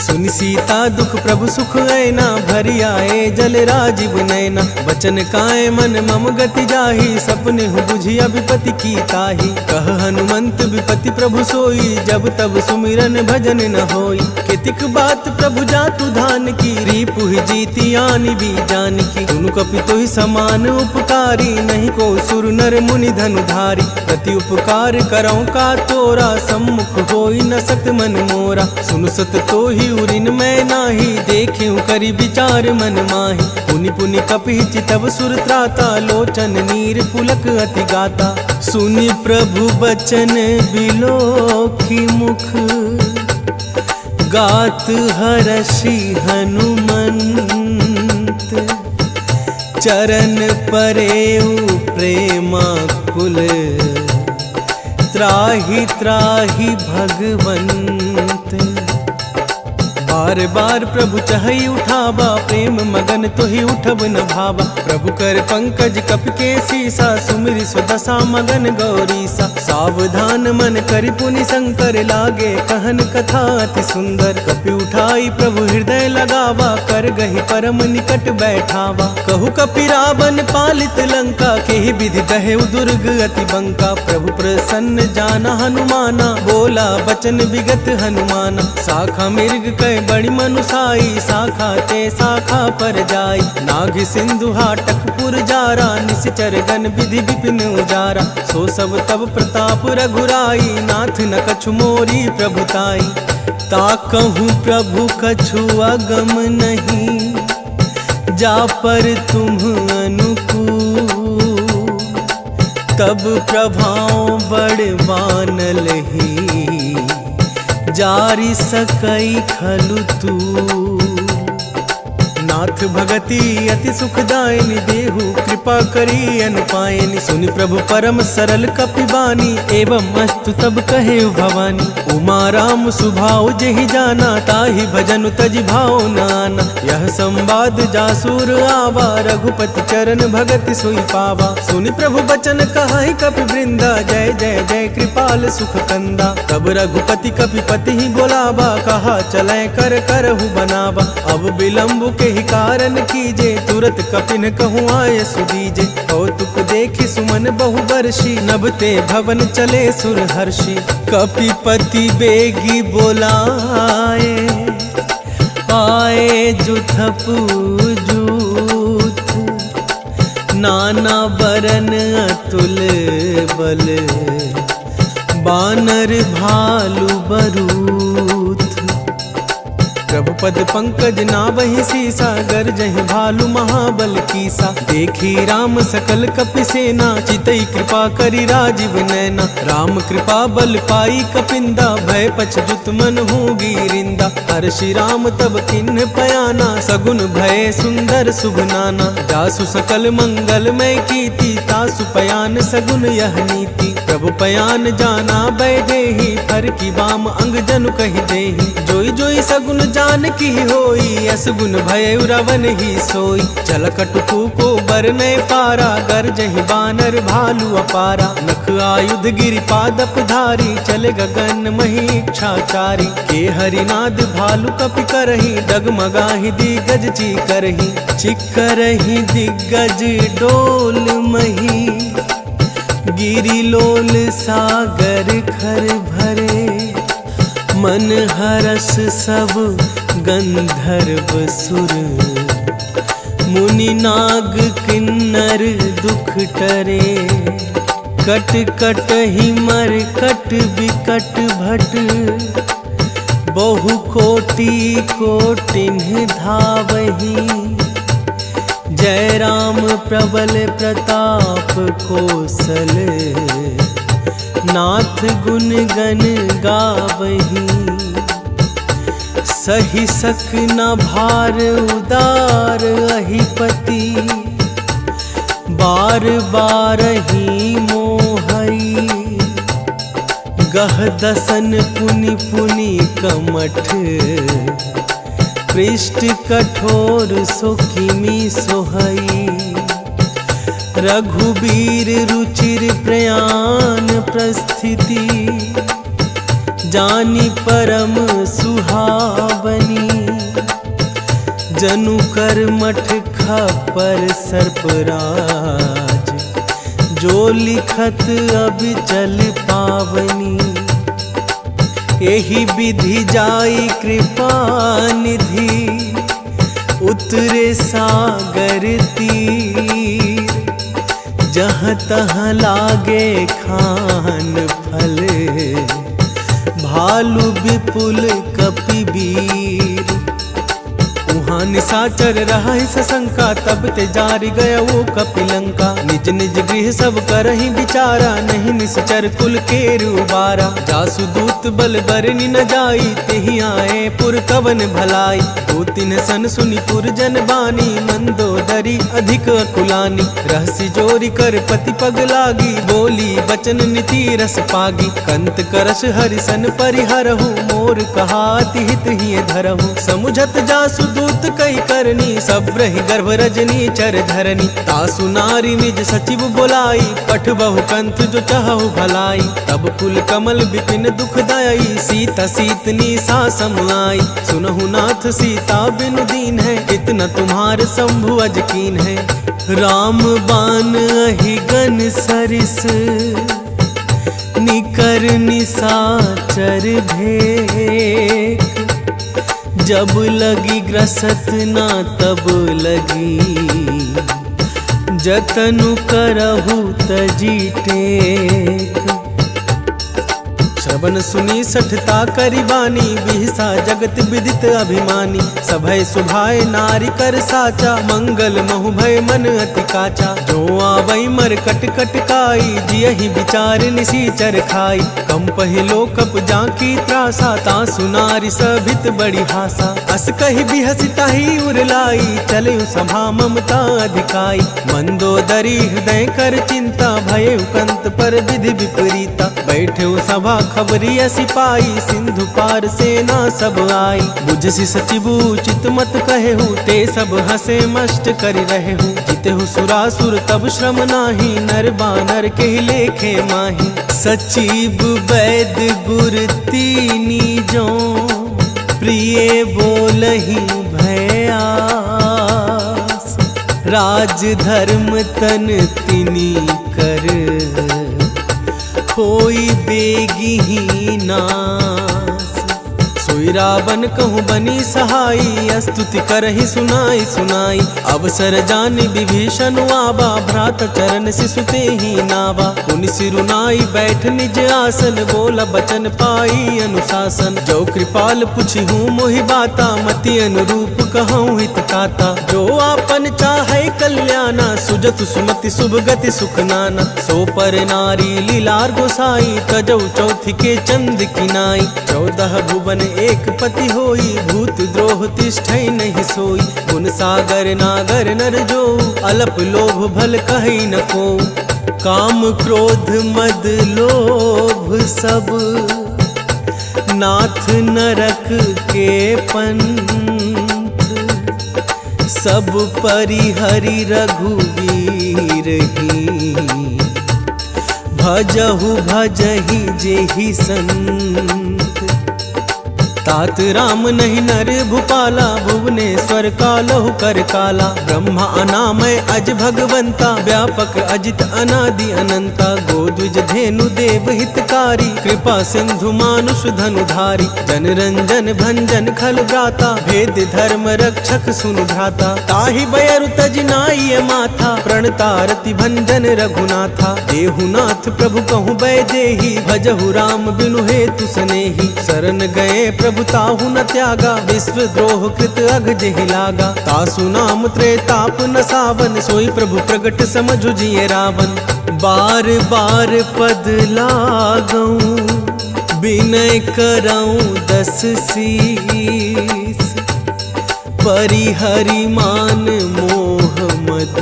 सुनि सीता दुख प्रभु सुख ऐना, भरी आए जल राजीव नैना। बचन काए मन मम गति जाही, सपने हूँ बुझिया विपति की ताही। कह हनुमंत विपति प्रभु सोई, जब तब सुमिरन भजन न होई। कितिक बात प्रभु जातु धान की, रीपु ही जीती आनी भी जान की। तुनु कपि तो ही समान उपकारी, नहीं को सुर नर मुनि धनुधारी। प्रति उपकार करऊं का तोरा, सम्मुख होई न सत मन मोरा। सुनु सत तो ही उरिन मैं नाही, देखियो करी विचार मन माही। पुनि पुनि कपि चितव सुर त्राता, लोचन नीर पुलक अति गाता। सुनि प्रभु बचन बिलोकी मुख, गात हरषि हनुमंत। चरण परेउ प्रेमाकुल, त्राहि त्राहि भगवंत। बार बार प्रभु चहई उठावा, प्रेम मगन तो ही उठब न भावा। प्रभु कर पंकज कप के सीसा, सुमिरि स्वदशा मगन गौरीसा। सावधान मन करि पुनि शंकर, लागे कहन कथा अति सुंदर। कपि उठाई प्रभु हृदय लगावा, कर गहि परम निकट बैठावा। कहु कपि रावण पालित लंका, केहि विधि दहेउ दुर्ग अति बंका। प्रभु प्रसन्न जाना हनुमाना, बोला बचन विगत हनुमाना। शाखा मृग कै बड़ी मनुसाई, शाखा ते शाखा पर जाई। नाग सिंधु हाटकपुर जारा, निश्चर गण विधि विपिन उजारा। सो सब तब प्रताप रघुराई, नाथ न कछु मोरी प्रभुताई। ताकहु प्रभु कछु अगम नहीं, जा पर तुम अनुकूल। तब प्रभाव बड़ बानल ही, जारी सकई खलु तू। नाथ भगति अति सुखदायनि, देहु कृपा करी अनुपायनि। सुनि प्रभु परम सरल कपिबानी, एवं अस्तु तब कहे भवानी। उमा राम सुभाव जेहि जाना, ताहि भजन तजि भाव नाना। यह संवाद जासुर आवा, रघुपति चरण भगति सोई पावा। सुनि प्रभु बचन कहाई कपि वृंदा, जय जय जय कृपाल सुख कंदा। तब रघुपति कपिपति ही बोलावा, कहा चलै कर करहु बनावा। अब विलंब के ही कारण कीजे, तुरत कपिन कहूँ आय सुदीजे। कौतुक देखि सुमन बहु बरसी, नभते भवन चले सुर हर्षि। कपिपति बेगी बोलाए, आए जुथपु जूथ। नाना बरन अतुल बल, बानर भालु बरूथ। प्रभु पद पंकज नावहि सीसा, गरजहि भालु महाबल कीसा। देखी राम सकल कपि सेना, चितई कृपा करि राजीव नैना। राम कृपा बल पाई कपिंदा, भय पछजुत मन हो गिरिंदा। हर्षि राम तब किन्ह पयाना, सगुन भय सुंदर शुभ नाना। जासु सकल मंगल मय कीर्ति, तासु पयान सगुन यह नीति। प्रभु पयान जाना बैदेही, हर की बाम अंग जनु कहि देही। जोई जोई सगुन जान की होई, असगुन भय रावण ही सोई। चल कटुकु को बरने पारा, गरजहि बानर भालु अपारा। नख आयुध गिरि पादप धारी, चले गगन मही इच्छाचारी। के हरिनाद भालु कपि करही, डगमगाहि दिग्गज ची करही। चिक्करहि दिग्गज डोल मही, गिरि लोल सागर खर भरे। मन हरस सब गंधर्व सुर, मुनि नाग किन्नर दुख टरे। कट कट ही मर कट बिकट भट, बहु कोटि कोटिन्ह धावही। जय राम प्रबल प्रताप कौशल, नाथ गुण गण गावही। सही सक न भार उदार अहिपति, बार बार ही मोहई। गह दसन पुनि पुनि कमठ, पृष्ठ कठोर सोखिमी सोहई। रघुबीर रुचिर प्रयाण प्रस्थिति, जानी परम सुहावनी, जनु कर मठ खपर सर्पराज, जो लिखत अब चल पावनी। यही विधि जाई कृपा निधि, उतरे सागर तीर, जहाँ तहाँ लागे खान फल, भालू विपुल कपिवीर। वहाँ निशाचर रहा सशंका, तब ते जारी गया वो कपिलंका। निज निज गृह सब करहि विचारा, नहीं निश्चर कुल केर उबारा। जासु दूत बल बरनि न जाई, तेहि आए पुर कवन भलाई। दो तीन सन सुनि पुर जन बानी, मंदोदरी अधिक अकुलानी। रहसि जोरी कर पति पग लागी, बोली बचन नीति रस पागी। कंत करश हरिसन परिहरहु, मोर कहाति हित ही धरहु। समुझत जासु दूत कई करनी, सब रही गर्भ रजनी चर धरनी। तासु नारी निज सचिव बोलाई, पठ बहु कंत जो चाहु भलाई। तब कुल कमल विपिन दुखदाई, सीता सीतनी सा समाई। सुनहु नाथ सीता बिनु दीन है, इतना तुम्हार शंभु अजकीन है। राम बान अहिगन सरिस, निकर निशाचर भेक। जब लगी ग्रसत ना तब लगी, जतनु करहु तजी टेक। श्रवण सुनी सठता करिबानी, बिहसा जगत विदित अभिमानी। सभय सुभाय नारी कर साचा, मंगल महु भय मन अति काचा। जो आवै मर कट कट काई, जियहि विचार निसीचर खाई। कम पहिलो कप जाकी त्रासा, तासु नारी सभित बड़ी हासा। अस कहि बिहसि ताहि उरलाई, चले सभा ममता अधिकाई। मंदोदरी हृदय कर चिंता, भय कंत पर विधि विपरीता। बैठे सभा खबरिया सिपाही, सिंधु पार सेना सब आई। बुझसि सचिबु चित मत कहेहु, ते सब हसे मष्ट करि रहेहु। जितेहु सुरासुर तब श्रम नाही, नर बानर के लेखे माही। सचिव वैद गुर तीनी जो, प्रिय बोलहि भयास। राज धर्म तन तिनी कर, कोई बेगी नास। सोई रावण कहूँ बनी सहाई, स्तुति करहि सुनाई सुनाई। अवसर जानि विभीषण आवा, भ्रात चरण सिसुते ही नावा। पुनि सिरुनाई बैठ निज आसन, बोला बचन पाई अनुशासन। जो कृपाल पुछि हूँ मोहि बाता, मति अनुरूप कहूँ हित काता। जो आपन चाहे कल्याणा, सुजत सुमति शुभ गति सुख नाना। सो पर नारी लीलार गोसाई, तजौ चौथी के चंद किनाई। 14 भुवन एक पति होई, भूत द्रोह तिष्ठै नहीं सोई। गुण सागर नागर नर जो, अलप लोभ भल कहि न को। काम क्रोध मद लोभ सब, नाथ नरक के पंथ। सब परिहरि रघुवीर ही, भजहु भजहि जेहि संत। तात राम नहीं नर भूपाला, भुवनेश्वर कालहु कर काला। ब्रह्मा अनामय अज भगवंता, व्यापक अजित अनादि अनंता। गोद्विज धेनु देव हितकारी, कृपा सिंधु मानुष धनुधारी। जन रंजन भंजन खल भ्राता, भेद धर्म रक्षक सुनु भ्राता। ताहि बयरु तज नाई माथा, प्रणतारति भंजन रघुनाथा। देहुनाथ प्रभु कहूँ बैदेही, भजहु राम बिनु हेतु सनेही। शरण गए प्रभु ताहु न त्यागा, विश्व द्रोह कृत अघ जेहि लागा। तासु नाम त्रेताप न सावन, सोई प्रभु प्रगट समझु जिये रावण। बार बार पद लागऊं, विनय करऊं 10 शीस। परिहरि मान मोह मद,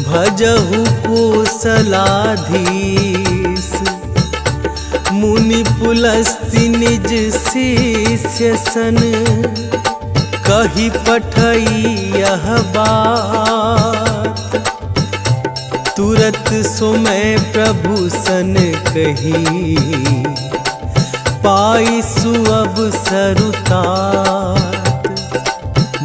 भजहु कोसलाधीश। मुनि पुलस्ति निज शिष्य सन, कही पठई यह बात। तुरत मूरत सो मैं प्रभु सन कही, पाई सुअब सरुतात।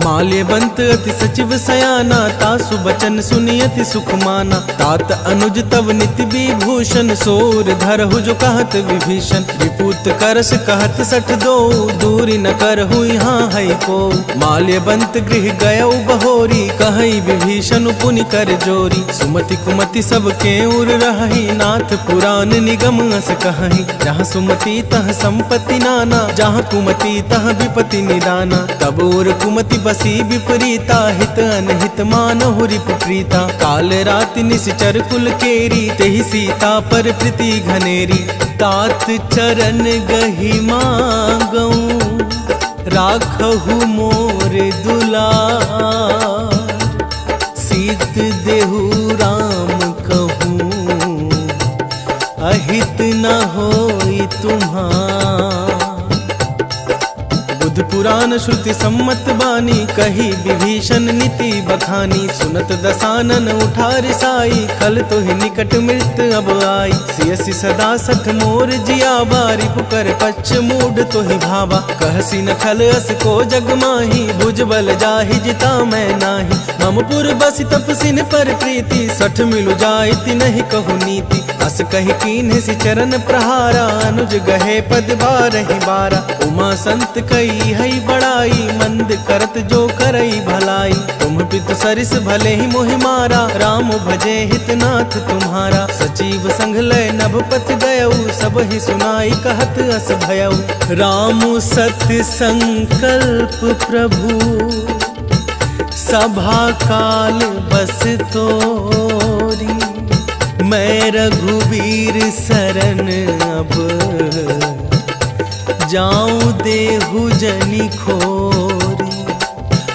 माल्यवंत अति सचिव सयाना, तासु बचन सुनियति सुख माना। तात अनुज तब निति विभूषण, सोर धरहु जो कहत विभीषण। विपूत करस कहत सठ दो, दूरी न करहु यहाँ है को। माल्यवंत गृह गयउ बहोरी, कहई विभीषण पुनि कर जोरी। सुमति कुमति सब के उर रही, नाथ पुराण निगम अस कहई। जहाँ सुमति तह संपत्ति नाना, जहाँ कुमति तह विपति निदाना। तब उर कुमति बसी विपरीता, हित अनहित मानहु रिपु प्रीता। काल राति निश्चर कुल केरी, तेहि सीता पर प्रीति घनेरी। तात चरण गहि मांगऊं, राखहु मोर दुलार। सीत देहु राम कहूँ, अहित न होई तुम्हार। बुध पुराण श्रुति सम्मत बानी, कही विभीषण नीति बखानी। सुनत दसानन उठार साई, खल तोहि निकट मृत अब आई। सियसि सदा सठ मोर जियावा, रिपुकर पच्छ मूढ़ तोहि भावा। कहसी न खल अस को जग माही, भुज बल जाहि जिता मैं नाही। मम पुर बसि तपसिन पर प्रीति, सठ मिलु जाइति नहीं कहु नीति। अस कहि कीन्ह सि चरण प्रहारा, अनुज गहे पद बारहि बारा। उमा संत कई है बड़ाई, मंद करत जो करई भलाई। तुम पितु सरिस भले ही मोहि मारा, राम भजे हितनाथ तुम्हारा। सचिव संग लय नभ पथ गयऊ, सब ही सुनाई कहत अस भयऊ। राम सत्य संकल्प प्रभु, सभा काल बस तोरी। मैं रघुवीर सरन अब, जाऊं देहु जनि खोरी।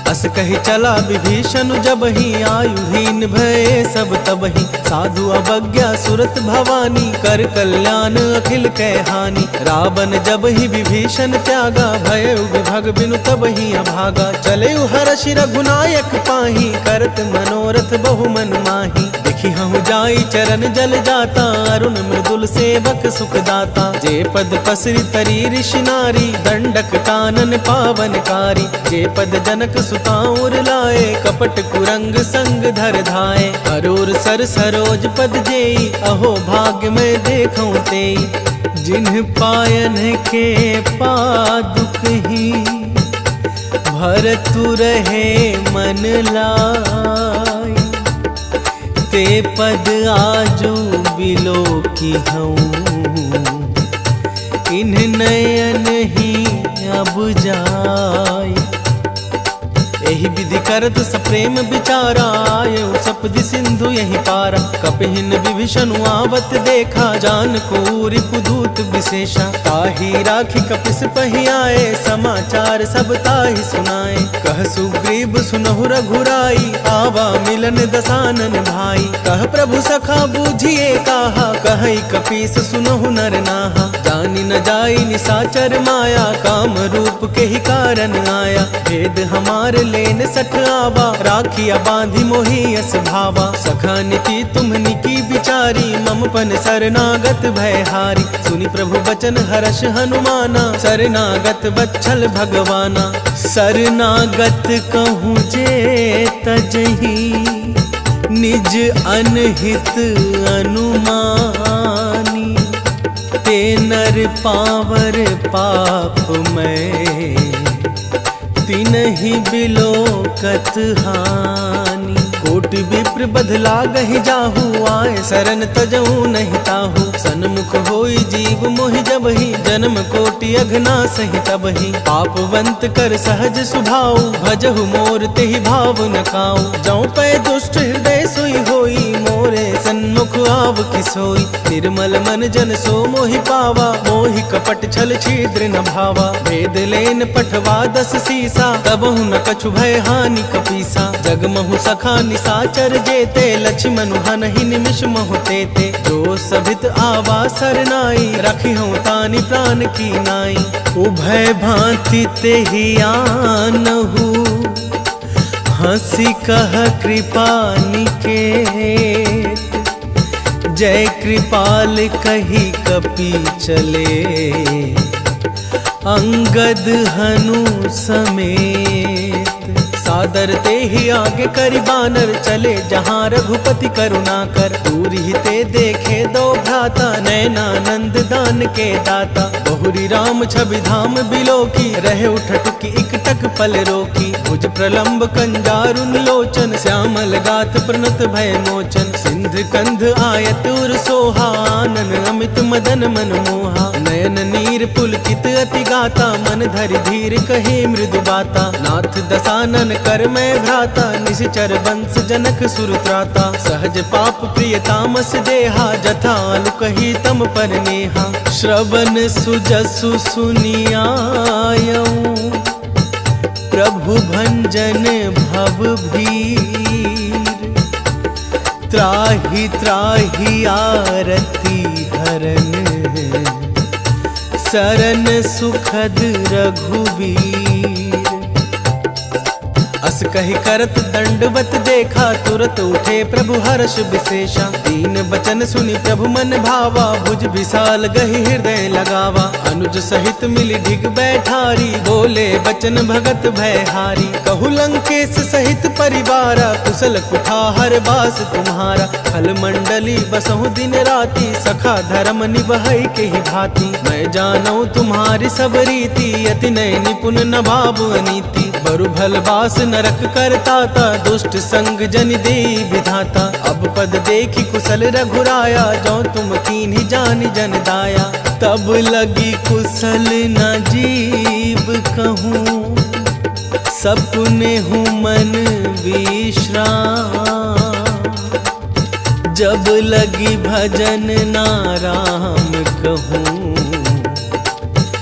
अस कही चला विभीषण जब ही, आयुहीन भय सब तबहि। साधु अवज्ञा सुरत भवानी, कर कल्याण अखिल कै हानि। रावण जब ही विभीषण त्यागा, भय विभग बिनु तब ही अभागा। चले हर्षि रघुनायक पाही, करत मनोरथ बहु मन माही। देखी हूँ जाई चरण जल जाता, अरुण मृदुल सेवक सुखदाता। जे पद पसरी तरी ऋषि नारी, दंडक कानन पावनकारी। जे पद जनक सुताउर लाए, कपट कुरंग संग धर धाए। अरूर सर सरोज पद जेई, अहो भाग्य में देखूं तेई। जिन्ह पायन के पादुक ही, भरतु रहे मन लाई। ते पद आजू बिलो की हूँ, इन्ह नयन ही अब जाय। एहि विधि करत सप्रेम विचारा, आयु सपदि सिंधु यही पारा। कपिहिन विभीषण आवत देखा, जान को रिपुदूत विशेषा। ताहि राखी कपिस पहि आए, समाचार सब ताहि सुनाए। कह सुग्रीव सुनहु रघुराई, आवा मिलन दसानन भाई। कह प्रभु सखा बूझिए काहा, कहई कपीस सुनहु नर नाहा। जानि न जाई निसाचर माया, काम रूप के ही कारण आया। भेद हमार लेन सठ आवा, राखिया बांधी मोहि यस भावा। सखा नीति तुम्हनि की विचारी, मम पन शरणागत भयहारी। सुनि प्रभु बचन हर्ष हनुमाना, शरणागत बच्छल भगवाना। शरणागत कहूँ जे तजहि, निज अनहित अनुमानी। ते नर पावर पाप में, तिनहि बिलोकत हानि। कोटि विप्र बदला गहि जाहू, आए शरण तजऊ नहीं ताहू। सन्मुख होई जीव मोहि जबहि, जन्म कोटि अघना सहि तबहि। पापवंत कर सहज सुभाऊ, भजहु मोर तेहि भाव न काऊ। जौ पै दुष्ट हृदय सोई होई, मोरे सन्मुख आव किसोई। निर्मल मन जन सो मोहि पावा, मोहि कपट छल छिद्र न भावा। भेद लेन पठवा दस सीसा, तबहु न कछु भय हानि कपीसा। जगमहु सखा निसाचर जेते, लक्ष्मण हनहि निमिष महु तेते। जो सभित आवा सरनाई, रखी हूँ तानि प्राण की नाई। उभय भांति तेहि आनहु, हंसी कह कृपा निकेत। जय कृपाल कही कपि चले, अंगद हनु समेत। सादर ते ही आगे करी बानर चले, जहाँ रघुपति करुणा कर। दूर ही ते देखे दो भ्राता, नैनानंद दान के दाता। बहुरी राम छवि धाम बिलोकी, रहे उठटुकी इकटक पल रोकी। भुज प्रलंब कंजारुन लोचन, श्यामल गात प्रणत भय मोचन। सिंध कंध आयत उर सोहा, आनन अमित मदन मन मोहा। नयन नीर पुलकित अति गाता, मन धरि धीर कहे मृदु बाता। नाथ दसानन कर मैं भ्राता, निश्चर बंस जनक सुरत्राता। सहज पाप प्रिय तामस देहा, जथालु कही तम पर नेहा। श्रवण सुजसु सुनियायऊं, प्रभु भंजन भव भीर। त्राहि त्राहि आरती हरन, सरन सुखद रघुवीर। अस कही करत दंडवत देखा, तुरत उठे प्रभु हर्ष विशेषा। दीन बचन सुनि प्रभु मन भावा, भुज विशाल गहि हृदय लगावा। अनुज सहित मिली ढिग बैठारी, बोले बचन भगत भयहारी। कहु लंकेश सहित परिवारा, कुशल कुठार बास तुम्हारा। खल मंडली बसहु दिन राति, सखा धर्म निबहै के ही भांति। मैं जानऊ तुम्हारी सब रीति, अति नय निपुण न भाव अनीति। बरु भल बास नरक करताता, दुष्ट संग जन दे विधाता। अब पद देखी कुशल रघुराया, जो तुम कीन्ही जानि जन दाया। तब लगी कुशल न जीव कहूँ, सपने हूँ मन विश्राम। जब लगी भजन नाराम कहूँ,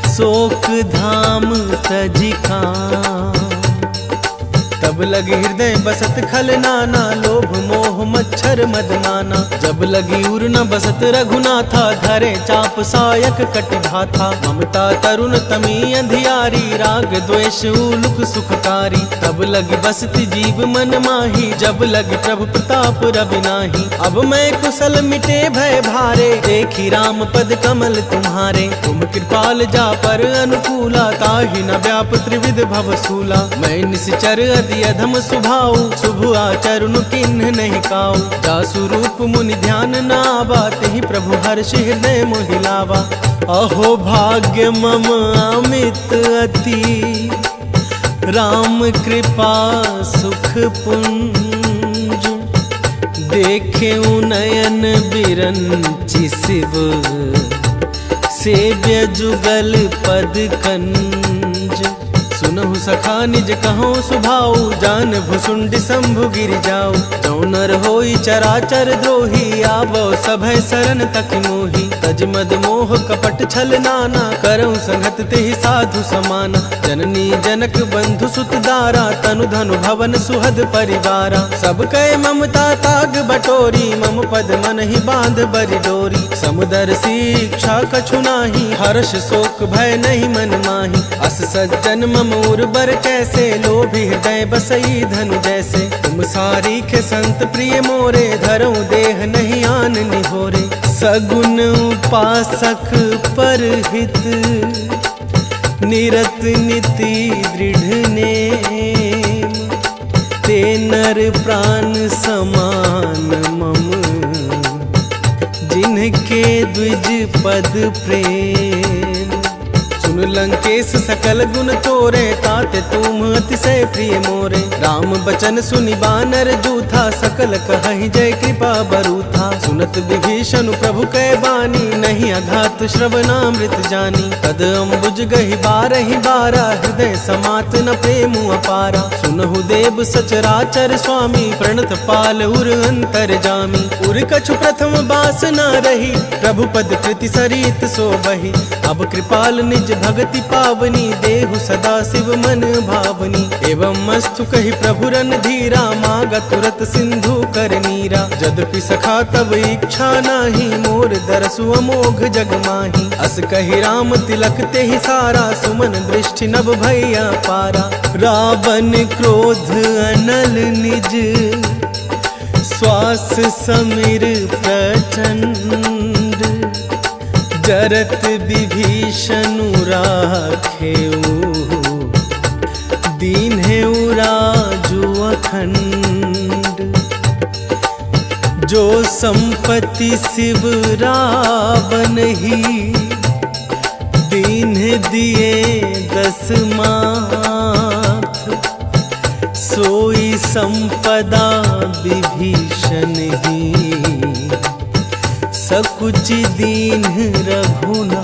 शोक धाम तजिका। तब लगी हृदय बसत खल नाना, लोभ मोह मच्छर मदमाना। जब लगी उर न बसत रघुनाथा, धरे चाप सायक कटि भाथा। ममता तरुण तमी अंधियारी, राग द्वेष उलुक सुखकारी। तब लगी बसती जीव मन माही, जब लगी प्रभु प्रताप रवि नाही। अब मैं कुशल मिटे भय भारे, देखी राम पद कमल तुम्हारे। तुम कृपाल जा पर अनुकूला, ताहि न व्याप त्रिविध भवसूला। मैं निश्चर अधम सुभाऊ, शुभ आचरण किन्ह नहीं काऊ। जासु रूप मुनि ध्यान न आवा, तेहि प्रभु हर्ष हृदय मोहिलावा। अहो भाग्य मम अमित अति, राम कृपा सुख पुंज। देखे नयन बिरंचि शिव, सेव्य जुगल पद कंज। सुनहु सखा निज कहूँ सुभाऊ, जान भुसुंड शंभु गिर जाऊ। जो नर होई चराचर द्रोही, आवो सभय शरण तक मोही। तज मद मोह कपट छल नाना, करऊँ संगत तेहि साधु समाना। जननी जनक बंधु सुत दारा, तनु धनु भवन सुहद परिवारा। सब कय ममता ताग बटोरी, मम पद मन ही बांध बरि डोरी। समुदर शिक्षा कछु नाही, हर्ष शोक भय नहीं मन माही। अस सज्जन मम उर्बर कैसे, लोभी हृदय बसई धन जैसे। तुम सारी के संत प्रिय मोरे, धरऊं देह नहीं आन निहोरे। सगुन उपासक पर हित, निरत नीति दृढ़ नेम। ते नर प्राण समान मम, जिनके द्विज पद प्रेम। सुन लंकेश सकल गुण तोरे, ताते तुम अतिशय प्रिय मोरे। राम बचन सुनि बानर जूथा, सकल कहहि जय कृपा बरूथा। सुनत विभीषण प्रभु कै बानी, नहीं अघात श्रवणामृत जानी। तद अम्बुज गहि बारहि बारा, हृदय समात न प्रेम अपारा। सुनहु देव सचराचर स्वामी, प्रणत पाल उर अंतर जामी। उर कछु प्रथम बास न रही, प्रभु पद कृति सरित सो बही। अब कृपाल निज भगति पावनी, देहु सदा शिव मन भावनी। एवं मस्तु कहि प्रभु रन धीरा, मागा तुरत सिंधु कर नीरा। जदपि सखा तब इच्छा नाही, मोर दरसु अमोघ जग माही। अस कहि राम तिलक तेहि सारा, सुमन दृष्टि नभ भैया पारा। रावण क्रोध अनल निज, श्वास समीर प्रचंड जरत विभीषणु राखेऊ दीन है राजू अखंड जो संपत्ति शिव रावण ही दीन दिए 10 माथ सोई संपदा विभीषण ही सकुच दीन रघुनाथ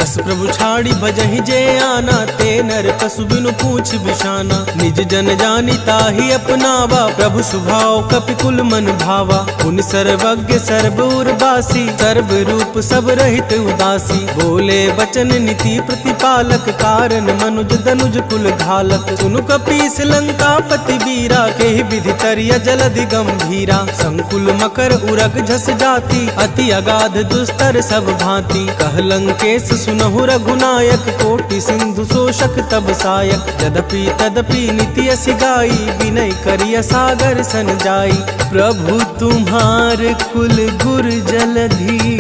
अस प्रभु छाड़ी भजहि जे आना ते नर पशु बिनु पूछ बिशाना निज जन जानी ताहि अपनावा प्रभु स्वभाव कपिकुल मन भावा पुनि सर्वज्ञ सर्व उर्वासी सर्व रूप सब रहित उदासी बोले बचन नीति प्रतिपालक कारण मनुज दनुज कुल घालक सुनु कपीस लंका पति बीरा के विधि तरिया जलधि गंभीरा संकुल मकर उरग झस जाति अति अगाध दुस्तर सब भांति कह लंकेश सुनहु रघुनायक कोटि सिंधु शोषक तब सायक यद्यपि तदपि निति असि गाई विनय करिय सागर सन जाई प्रभु तुम्हार कुल गुर जलधि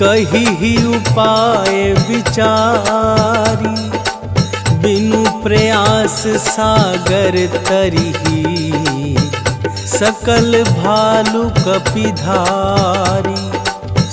कही ही उपाय विचारी बिनु प्रयास सागर तरिही सकल भालु कपिधारी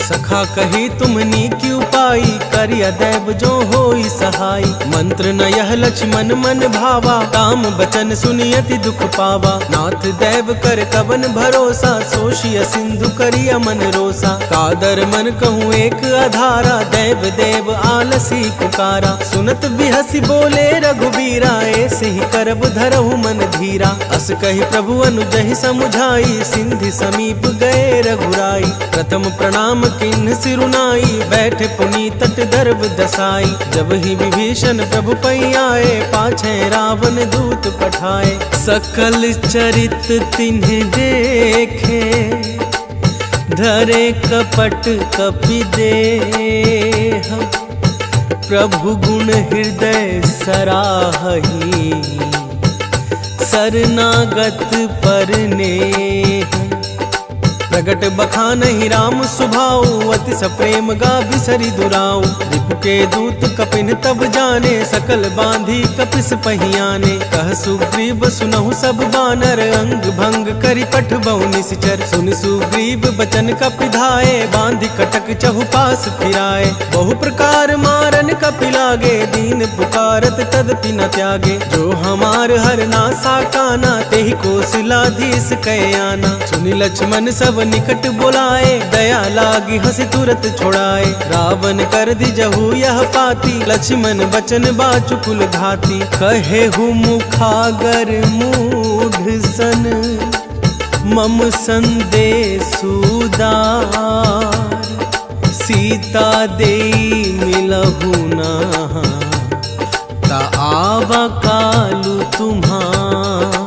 सखा कही तुम्हनी की उपाई करिय दैव जो होई सहाय मंत्र न यह लक्ष्मण मन भावा काम बचन सुनियति दुख पावा नाथ दैव कर कवन भरोसा सोशिय सिंधु करिय मन रोसा कादर मन कहूँ एक आधारा दैव देव आलसी पुकारा सुनत बिहसी बोले रघुबीरा ऐसे ही करब धरहु मन धीरा अस कही प्रभु अनुजहि समुझाई सिंधि समीप गए रघुराई प्रथम प्रणाम किन्ह सिरुनाई बैठे पुनी तट दर्व दसाई जब ही विभीषण प्रभु पै आए पाछे रावण दूत पठाए सकल चरित तिन्ह देखे धरे कपट कपि देह प्रभु गुण हृदय सराहहि शरणागत पर नेह प्रगट बखान ही राम सुभाऊ अति सप्रेम गा बिसरी दुराऊ रिपु के दूत कपिन तब जाने सकल बांधी कपिस पहियाने कह सुग्रीव सुनहु सब बानर अंग भंग करि पठ बहु निश्चर सुन सुग्रीव बचन कपिधाए बांधी कटक चहुपास फिराए बहु प्रकार मारन कपि लागे दीन पुकारत तदपि न त्यागे जो हमार हर नासा काना तेहि कौशलाधीश कयाना सुनि लक्ष्मण सब निकट बुलाए दया लागी हंसी तुरत छोड़ाए रावण कर दी जहु यह पाती लक्ष्मण बचन बाचुकुल घाती कहे हु मुखागर मूढ़ सन मम संदेश उदार सीता दे मिलहु ना ता आवा कालु तुम्हार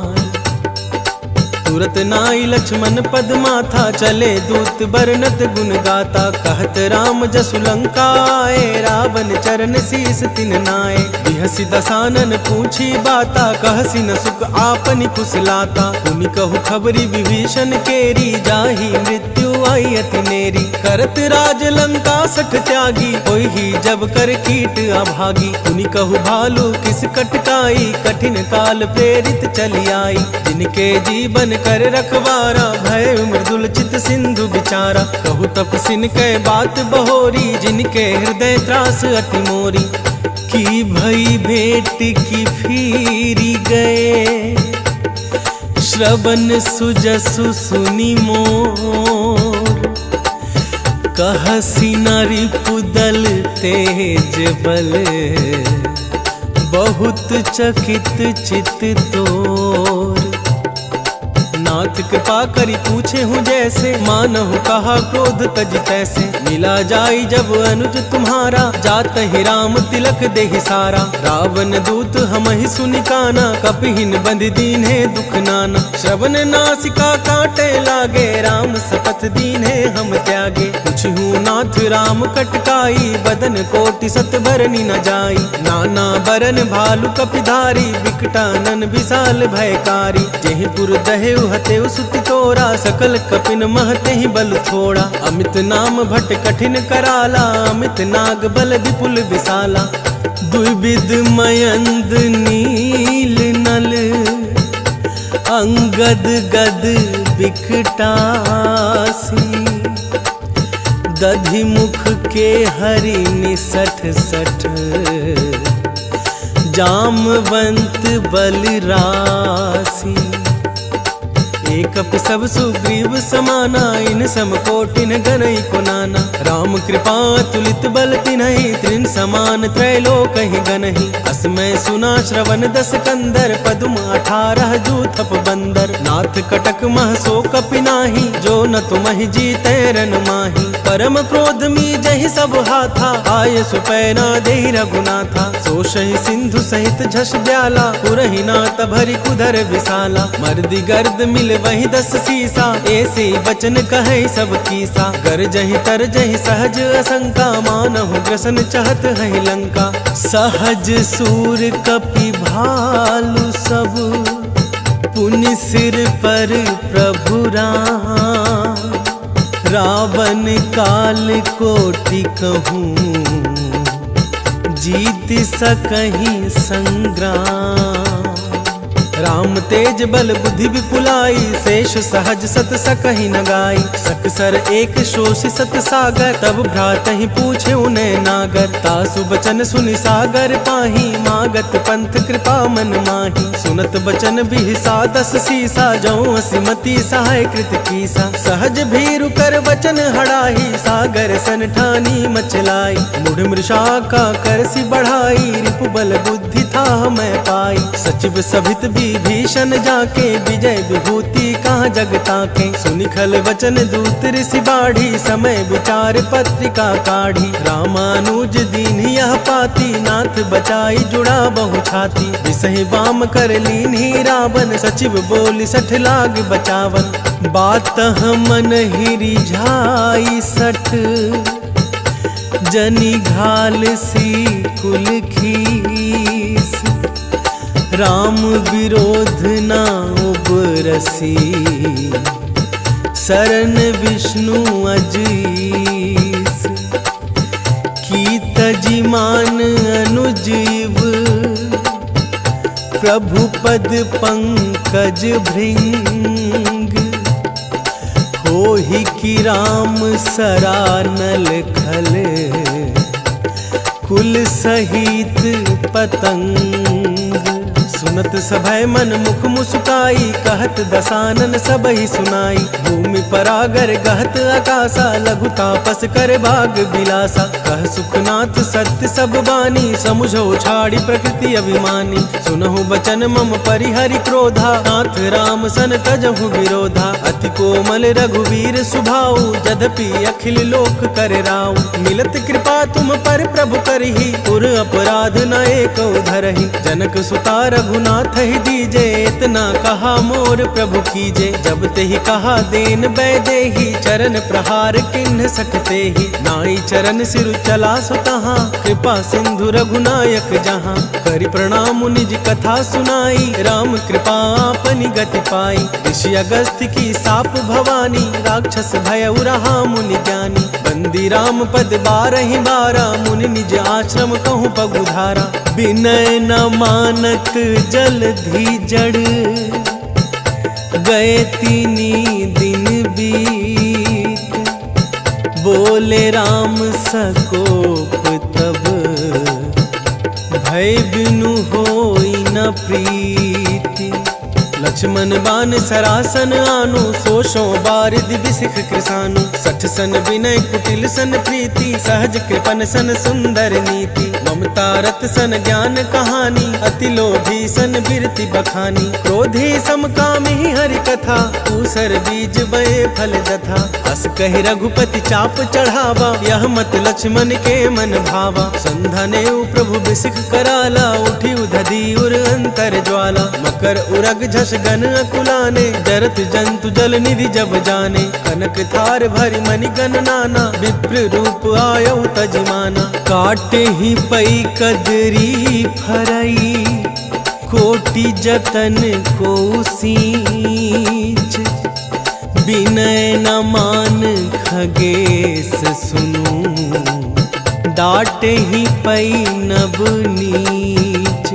तुरत नाई लक्ष्मण पद माथा चले दूत बरनत गुण गाता कहत राम जसु लंका आए रावण चरण शीस तिन नाए बिहसी दसानन पूछी बाता कहसी न सुख आपनि कुशलाता पुनि कहु खबरी विभीषण केरी जाहि मृत्यु आई अति नेरी करत राज लंका सठ त्यागी होई ही जब कर कीट अभागी पुनि कहु भालू किस कटकाई कठिन काल प्रेरित चली आई जिनके जीवन कर रखवारा भय मृदुल चित सिंधु बिचारा कहु तपसिन कै बात बहोरी जिनके हृदय त्रास अति मोरी की भई भेंट की फिरी गए श्रवण सुजसु सुनि मोर कहसी नारी पुदल तेज बल बहुत चकित चित तोर नाथ कृपा करी पूछे हूँ जैसे, मानहु कहा क्रोध तज तैसे। मिला जाई जब अनुज तुम्हारा, जात ही राम तिलक देहि सारा। रावण दूत हम ही सुनि काना, कपिहिन बंध दीन्हे दुख नाना। श्रवण नासिका काटे लागे, राम सपथ दीन्हे हम त्यागे। पूछहूँ नाथ राम कटकाई, बदन कोटि सत बरनी न जाई। नाना बरन भालु कपिधारी, विकटानन विशाल भयकारी। जेहि पुर दहेउ हतेउ सुति तोरा, सकल कपिन महते ही बल थोड़ा। अमित नाम भट कठिन कराला, अमित नाग बल विपुल विशाला। द्विविध मयंद नील नल, अंगद गद बिकटासी। दधि मुख के हरि निसठ सठ, जामवंत बलरासी। एक सब सुग्रीव समाना, इन सम कोटिन गनई को नाना। राम कृपा तुलित बल तिन्हि, त्रिन समान त्रैलोक ही गनहि। असमय सुना श्रवण दस कंदर, पदुम 18 जूथप बंदर। नाथ कटक मह सो कपि नाही, जो न तुमहि जीते रन माही। परम क्रोध मी जहि सब हाथा, आय सुपैना देहि रघुनाथा। सोषहि सिंधु सहित झस ब्याला, पुरहि नाथ भरि कुधर विशाला। मर्दि गर्द मिल वही 10 सीसा, ऐसे बचन कहे सब कीसा। गरजहि तरजहि सहज असंका, मानहु ग्रसन चहत है लंका। सहज सूर कपि भालु सब, पुनि सिर पर प्रभु राम। रावण काल कोटि कहूँ, जीत सकहि संग्राम। राम तेज बल बुद्धि विपुलाई, शेष सहज सत सकहि न गाई। सकसर एक शोषि सत सागर, तब भ्रातहि पूछे उन्हें नागर। तासु बचन सुनि सागर पाही, मागत पंथ कृपा मन माही। सुनत बचन बिहसा 10 सीसा, जौं सिमति सहाय कृत कीसा। सहज भीरु कर वचन हड़ाही, सागर सन ठानी मचलाई। मुढ़ मृषा का करसि बढ़ाई, रिपु बल बुद्धि था मैं पाई। सचिव सभित भीषण जाके, विजय विभूति कहाँ जगता के। सुनिखल वचन दूत ऋषि बाढ़ी, समय विचार पत्रिका काढ़ी। रामानुज दीन यह पाती, नाथ बचाई जुड़ा बहु छाती। विसहि वाम कर लीन्ही रावण, सचिव बोली 60 लाग बचावन। बात मन ही रिझाई 60, जनि घाल सी कुल खीस। राम विरोध ना उबरसी, शरण विष्णु अजीस। की तजिमान अनुजीव, प्रभु पद पंकज भृंग। होहि की राम सरानल खल, कुल सहित पतंग। सुनत सभय मन मुख मुस्काई, कहत दसानन सबहि सुनाई। भूमि परागर गहत आकाशा, लघु तापस कर भाग बिलासा। कह सुखनाथ सत्य सब बानी, समुझो छाड़ी प्रकृति अभिमानी। सुनहु बचन मम परिहरि क्रोधा, नाथ राम सन तजहु विरोधा। अति कोमल रघुवीर सुभाऊ, यद्यपि अखिल लोक कर राऊ। मिलत कृपा तुम पर प्रभु करही, पुर अपराध न एक धरही। जनक सुता रघुनाथ ही दीजे, इतना कहा मोर प्रभु कीजे। जब ते ही कहा देन बैदेही, चरण प्रहार किन्ह सकते ही। नाई चरण सिर चला सुतहाँ, कृपा सिंधु रघुनायक जहाँ। करि प्रणाम निज कथा सुनाई, राम कृपा आपनि गति पाई। ऋषि अगस्त्य की साप भवानी, राक्षस भय रहा मुनि ज्ञानी। बंदी राम पद 12 बारा, मुनि निज आश्रम कहूँ पगुधारा। विनय न मानत जलधि जड़, गए 3 दिन बीत। बोले राम सकोप तब, भय बिनु होई न प्रीति। लक्ष्मण बान सरासन आनु, सोशो बारिद बिसिख कृसानु। 60 सन विनय कुटिल सन प्रीति, सहज कृपन सन सुंदर नीति। ममता रत सन ज्ञान कहानी, अति लोभी सन बिरति बखानी। क्रोधी समकामी हरि कथा, ऊसर बीज बये फल जथा। अस कहि रघुपति चाप चढ़ावा, यह मत लक्ष्मण के मन भावा। संधने प्रभु बिसिख कराला, उठी उधधी उर अंतर ज्वाला। मकर उरग झस गन अकुलाने, जरत जंतु जल निधि जब जाने। कनक थार भरि मनि गन नाना, विप्र रूप आयो तजमाना। काटे ही पई कदरी फरई, कोटि जतन को सींच। विनय न मान खगेश सुनू, डाटे ही पई नभ नीच।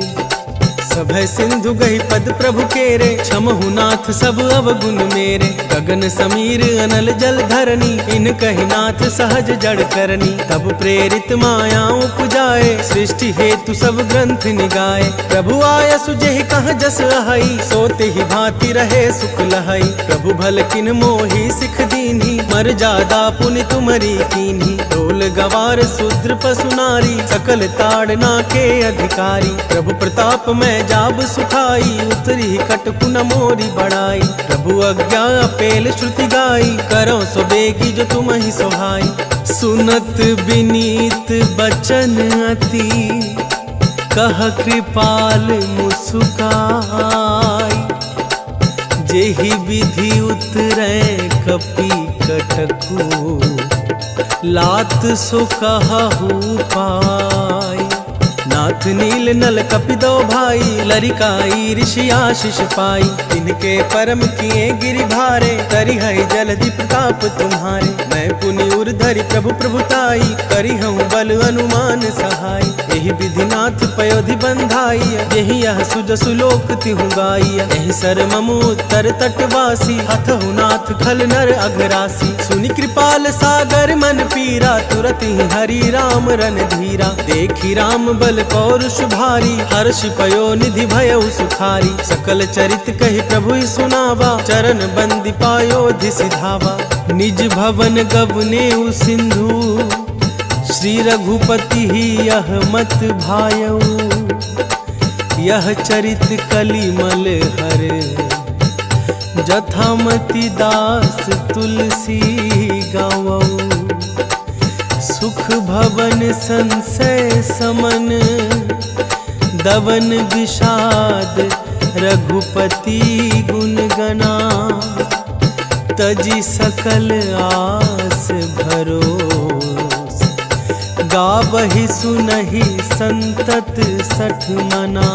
सभय सिंधु गहि पद प्रभु केरे, क्षमहु नाथ सब अवगुण मेरे। गगन समीर अनल जल धरनी, इन कहि नाथ सहज जड़ करनी। तब प्रेरित माया उपजाए, सृष्टि हेतु सब ग्रंथ निगाए। प्रभु आय सुजेहि कहाँ जस अहई, सोते ही भांति रहे सुख लहई। प्रभु भल किन मोहि सिख दीन्ही, मर जादा पुनि तुमरी कीन्ही। डोल गवार शूद्र पशु नारी, सकल ताड़ना के अधिकारी। प्रभु प्रताप में जाब सुखाई, उतरी कटकु न मोरी बड़ाई। प्रभु आज्ञा पेल श्रुति गाई, करो सो बेगी जो तुम ही सोहाई। सुनत विनीत बचन अति, कह कृपाल मुस्काई। जेहि विधि उतरै कपि कटकु, लात सो कहु पाई। नाथ नील नल कपि दो भाई, लरिकाई ऋषि आशीष पाई। इनके परम किए गिरि भारे, तरि है जलधि प्रताप तुम्हारे। मैं पुनि उर धरि प्रभु प्रभुताई, करि हूँ बल अनुमान सहाय। एहि विधि नाथ पयोधि बंधाई, यही यह सुज सुलोक तिहु गाई। एहि सर ममु उत्तर तटवासी, हथहु नाथ खल नर अघरासी। सुनि कृपाल सागर मन पीरा, तुरत ही हरि राम रन धीरा। देखी राम बल पौरुष भारी, हर्ष पयो निधि भयउ सुखारी। सकल चरित कहि प्रभु सुनावा, चरण बंदी पायोधि सिधावा। निज भवन गवने सिंधु, श्री रघुपति ही यह मत भायऊ। यह चरित कलिमल हर, जथामति दास तुलसी गावऊ। सुख भवन संशय समन, दवन विषाद रघुपति गुण गना। तजी सकल आस भरोस, गावहि सुनहि संतत सठ मना।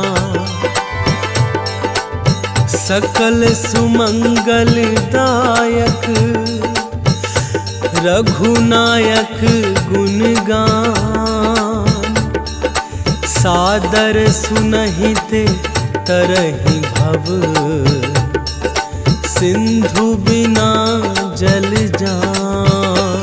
सकल सुमंगल दायक, रघुनायक गुणगान। सादर सुनहित तरहि भव, सिंधु बिना जल जान।